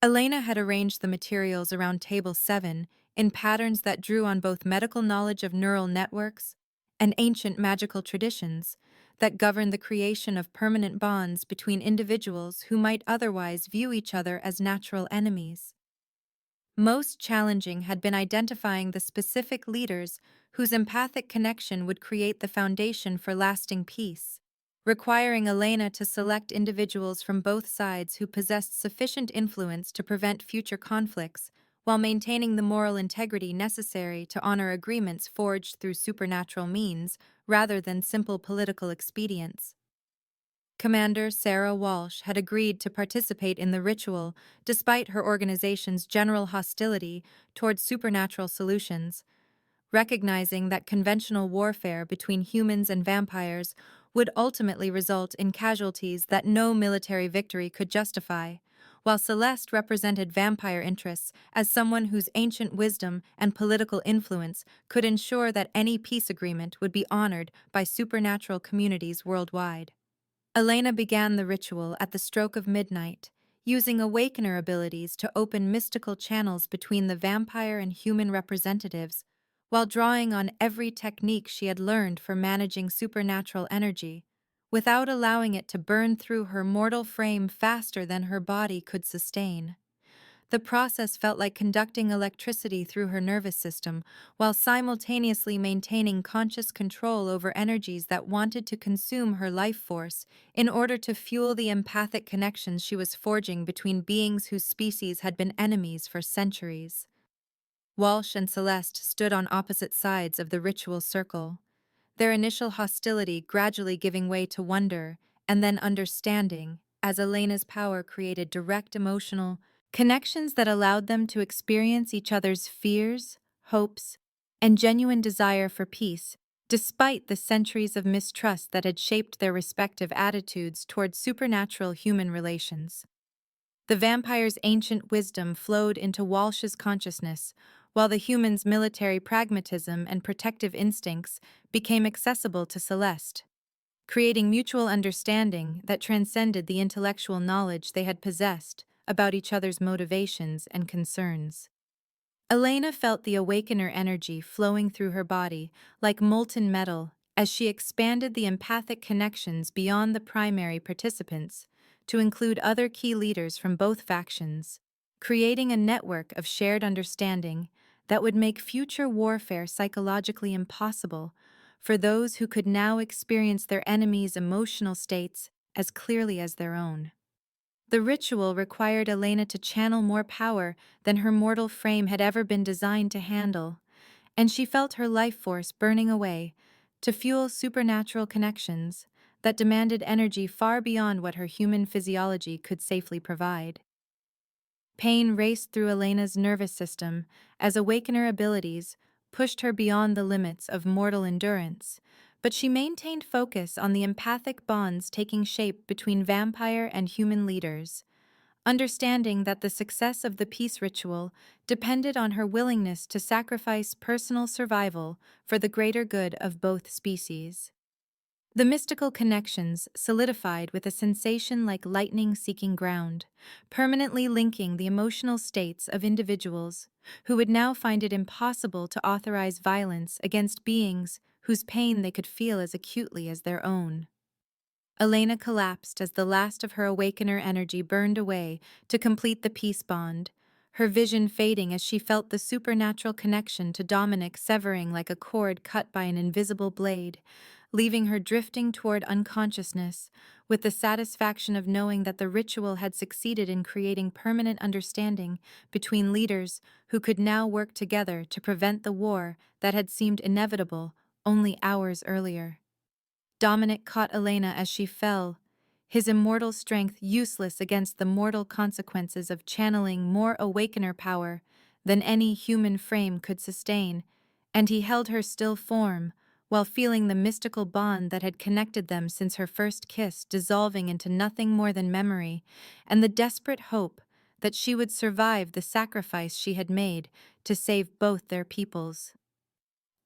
Elena had arranged the materials around table 7 in patterns that drew on both medical knowledge of neural networks and ancient magical traditions that govern the creation of permanent bonds between individuals who might otherwise view each other as natural enemies. Most challenging had been identifying the specific leaders whose empathic connection would create the foundation for lasting peace, requiring Elena to select individuals from both sides who possessed sufficient influence to prevent future conflicts while maintaining the moral integrity necessary to honor agreements forged through supernatural means rather than simple political expedients. Commander Sarah Walsh had agreed to participate in the ritual despite her organization's general hostility towards supernatural solutions, recognizing that conventional warfare between humans and vampires would ultimately result in casualties that no military victory could justify, while Celeste represented vampire interests as someone whose ancient wisdom and political influence could ensure that any peace agreement would be honored by supernatural communities worldwide. Elena began the ritual at the stroke of midnight, using awakener abilities to open mystical channels between the vampire and human representatives, while drawing on every technique she had learned for managing supernatural energy, without allowing it to burn through her mortal frame faster than her body could sustain. The process felt like conducting electricity through her nervous system, while simultaneously maintaining conscious control over energies that wanted to consume her life force in order to fuel the empathic connections she was forging between beings whose species had been enemies for centuries. Walsh and Celeste stood on opposite sides of the ritual circle, their initial hostility gradually giving way to wonder and then understanding as Elena's power created direct emotional connections that allowed them to experience each other's fears, hopes, and genuine desire for peace, despite the centuries of mistrust that had shaped their respective attitudes toward supernatural human relations. The vampire's ancient wisdom flowed into Walsh's consciousness, while the human's military pragmatism and protective instincts became accessible to Celeste, creating mutual understanding that transcended the intellectual knowledge they had possessed about each other's motivations and concerns. Elena felt the awakener energy flowing through her body like molten metal as she expanded the empathic connections beyond the primary participants to include other key leaders from both factions, creating a network of shared understanding that would make future warfare psychologically impossible for those who could now experience their enemies' emotional states as clearly as their own. The ritual required Elena to channel more power than her mortal frame had ever been designed to handle, and she felt her life force burning away to fuel supernatural connections that demanded energy far beyond what her human physiology could safely provide. Pain raced through Elena's nervous system as awakener abilities pushed her beyond the limits of mortal endurance, but she maintained focus on the empathic bonds taking shape between vampire and human leaders, understanding that the success of the peace ritual depended on her willingness to sacrifice personal survival for the greater good of both species. The mystical connections solidified with a sensation like lightning seeking ground, permanently linking the emotional states of individuals who would now find it impossible to authorize violence against beings whose pain they could feel as acutely as their own. Elena collapsed as the last of her awakener energy burned away to complete the peace bond, her vision fading as she felt the supernatural connection to Dominic severing like a cord cut by an invisible blade, leaving her drifting toward unconsciousness, with the satisfaction of knowing that the ritual had succeeded in creating permanent understanding between leaders who could now work together to prevent the war that had seemed inevitable only hours earlier. Dominic caught Elena as she fell, his immortal strength useless against the mortal consequences of channeling more awakener power than any human frame could sustain, and he held her still form, while feeling the mystical bond that had connected them since her first kiss dissolving into nothing more than memory, and the desperate hope that she would survive the sacrifice she had made to save both their peoples.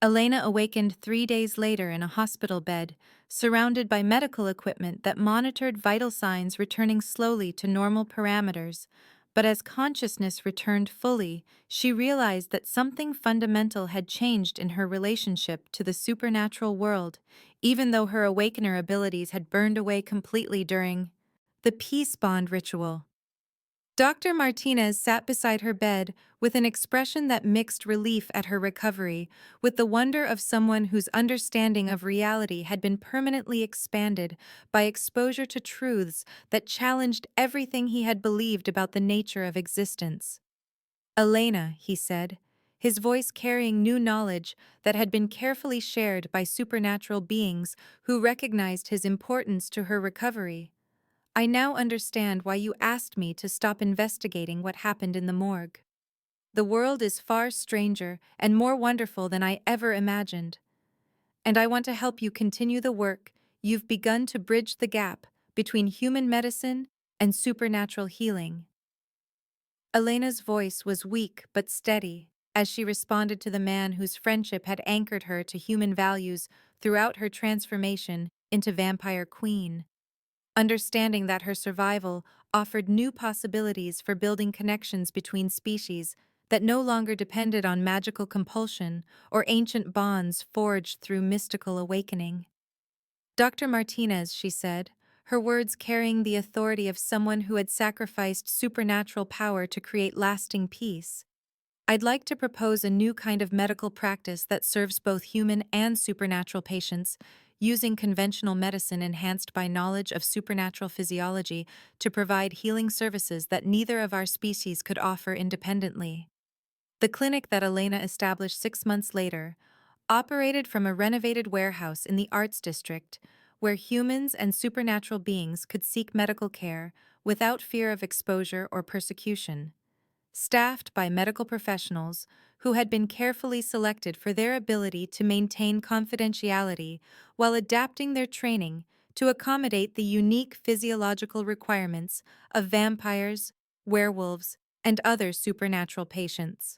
Elena awakened 3 days later in a hospital bed, surrounded by medical equipment that monitored vital signs returning slowly to normal parameters. But as consciousness returned fully, she realized that something fundamental had changed in her relationship to the supernatural world, even though her awakener abilities had burned away completely during the peace bond ritual. Dr. Martinez sat beside her bed with an expression that mixed relief at her recovery with the wonder of someone whose understanding of reality had been permanently expanded by exposure to truths that challenged everything he had believed about the nature of existence. "Elena," he said, his voice carrying new knowledge that had been carefully shared by supernatural beings who recognized his importance to her recovery. "I now understand why you asked me to stop investigating what happened in the morgue. The world is far stranger and more wonderful than I ever imagined, and I want to help you continue the work you've begun to bridge the gap between human medicine and supernatural healing." Elena's voice was weak but steady as she responded to the man whose friendship had anchored her to human values throughout her transformation into Vampire Queen, understanding that her survival offered new possibilities for building connections between species that no longer depended on magical compulsion or ancient bonds forged through mystical awakening. "Dr. Martinez," she said, her words carrying the authority of someone who had sacrificed supernatural power to create lasting peace, "I'd like to propose a new kind of medical practice that serves both human and supernatural patients, using conventional medicine enhanced by knowledge of supernatural physiology to provide healing services that neither of our species could offer independently." The clinic that Elena established 6 months later operated from a renovated warehouse in the Arts District, where humans and supernatural beings could seek medical care without fear of exposure or persecution. Staffed by medical professionals who had been carefully selected for their ability to maintain confidentiality while adapting their training to accommodate the unique physiological requirements of vampires, werewolves, and other supernatural patients.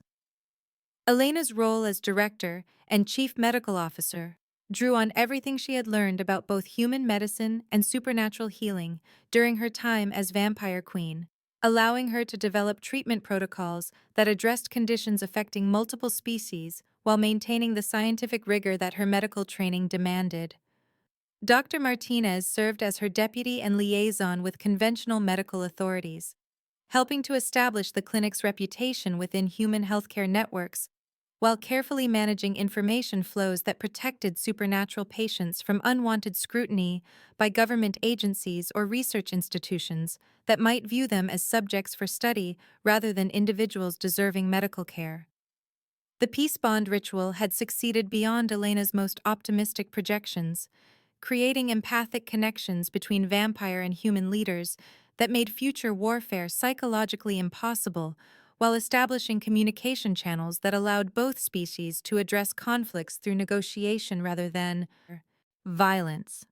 Elena's role as director and chief medical officer drew on everything she had learned about both human medicine and supernatural healing during her time as vampire queen, allowing her to develop treatment protocols that addressed conditions affecting multiple species while maintaining the scientific rigor that her medical training demanded. Dr. Martinez served as her deputy and liaison with conventional medical authorities, helping to establish the clinic's reputation within human healthcare networks while carefully managing information flows that protected supernatural patients from unwanted scrutiny by government agencies or research institutions that might view them as subjects for study rather than individuals deserving medical care. The peace bond ritual had succeeded beyond Elena's most optimistic projections, creating empathic connections between vampire and human leaders that made future warfare psychologically impossible, while establishing communication channels that allowed both species to address conflicts through negotiation rather than violence.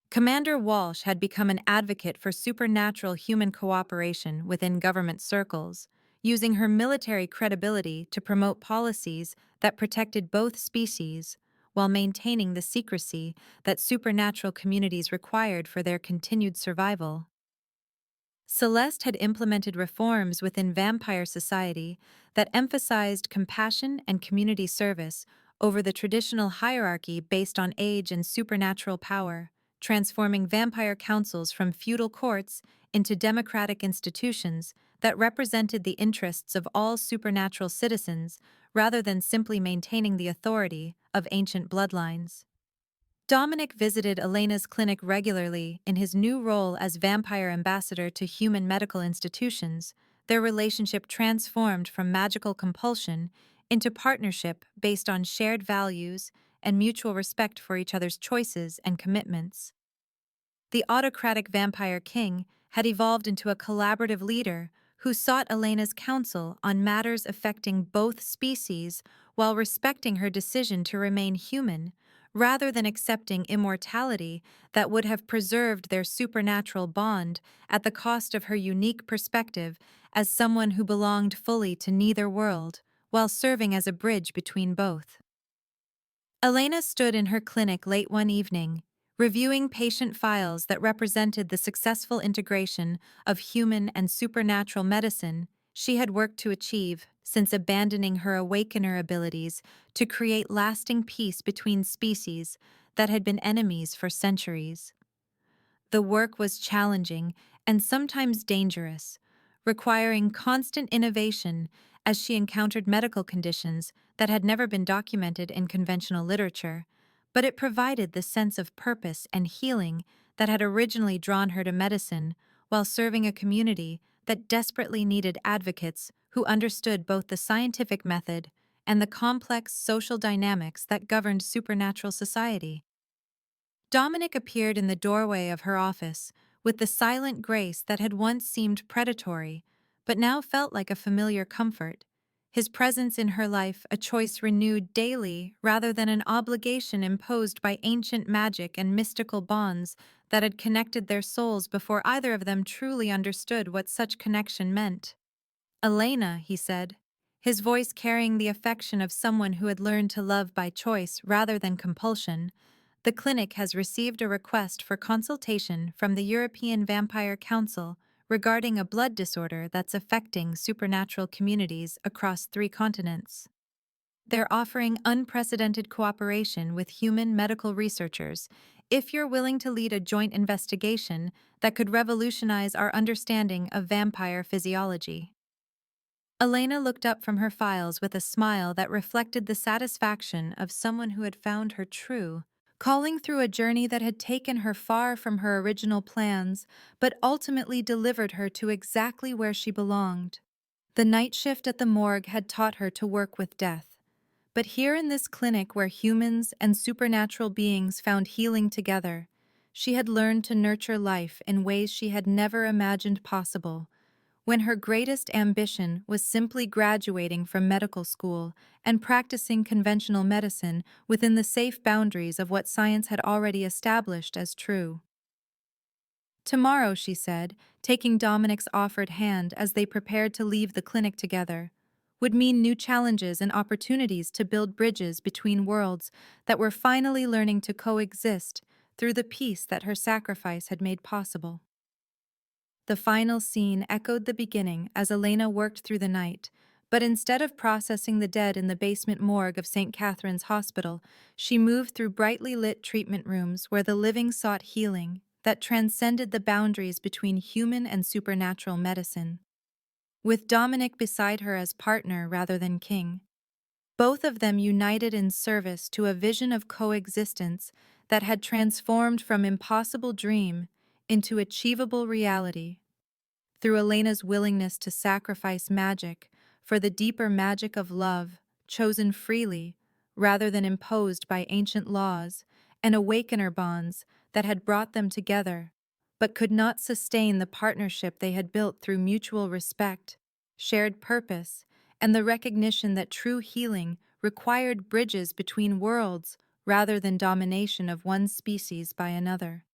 Commander Walsh had become an advocate for supernatural human cooperation within government circles, using her military credibility to promote policies that protected both species while maintaining the secrecy that supernatural communities required for their continued survival. Celeste had implemented reforms within vampire society that emphasized compassion and community service over the traditional hierarchy based on age and supernatural power, transforming vampire councils from feudal courts into democratic institutions that represented the interests of all supernatural citizens rather than simply maintaining the authority of ancient bloodlines. Dominic visited Elena's clinic regularly in his new role as vampire ambassador to human medical institutions. Their relationship transformed from magical compulsion into partnership based on shared values and mutual respect for each other's choices and commitments. The autocratic vampire king had evolved into a collaborative leader who sought Elena's counsel on matters affecting both species while respecting her decision to remain human, rather than accepting immortality that would have preserved their supernatural bond at the cost of her unique perspective as someone who belonged fully to neither world, while serving as a bridge between both. Elena stood in her clinic late one evening, reviewing patient files that represented the successful integration of human and supernatural medicine she had worked to achieve since abandoning her awakener abilities to create lasting peace between species that had been enemies for centuries. The work was challenging and sometimes dangerous, requiring constant innovation as she encountered medical conditions that had never been documented in conventional literature, but it provided the sense of purpose and healing that had originally drawn her to medicine while serving a community that desperately needed advocates who understood both the scientific method and the complex social dynamics that governed supernatural society. Dominic appeared in the doorway of her office with the silent grace that had once seemed predatory, but now felt like a familiar comfort. His presence in her life a choice renewed daily rather than an obligation imposed by ancient magic and mystical bonds that had connected their souls before either of them truly understood what such connection meant. Elena, he said, his voice carrying the affection of someone who had learned to love by choice rather than compulsion, the clinic has received a request for consultation from the European Vampire Council regarding a blood disorder that's affecting supernatural communities across 3 continents. They're offering unprecedented cooperation with human medical researchers if you're willing to lead a joint investigation that could revolutionize our understanding of vampire physiology. Elena looked up from her files with a smile that reflected the satisfaction of someone who had found her true, calling through a journey that had taken her far from her original plans, but ultimately delivered her to exactly where she belonged. The night shift at the morgue had taught her to work with death, but here in this clinic where humans and supernatural beings found healing together, she had learned to nurture life in ways she had never imagined possible. When her greatest ambition was simply graduating from medical school and practicing conventional medicine within the safe boundaries of what science had already established as true. Tomorrow, she said, taking Dominic's offered hand as they prepared to leave the clinic together, would mean new challenges and opportunities to build bridges between worlds that were finally learning to coexist through the peace that her sacrifice had made possible. The final scene echoed the beginning as Elena worked through the night, but instead of processing the dead in the basement morgue of St. Catherine's Hospital, she moved through brightly lit treatment rooms where the living sought healing that transcended the boundaries between human and supernatural medicine. With Dominic beside her as partner rather than king, both of them united in service to a vision of coexistence that had transformed from impossible dream into achievable reality. Through Elena's willingness to sacrifice magic for the deeper magic of love, chosen freely, rather than imposed by ancient laws, and awakener bonds that had brought them together, but could not sustain the partnership they had built through mutual respect, shared purpose, and the recognition that true healing required bridges between worlds rather than domination of one species by another.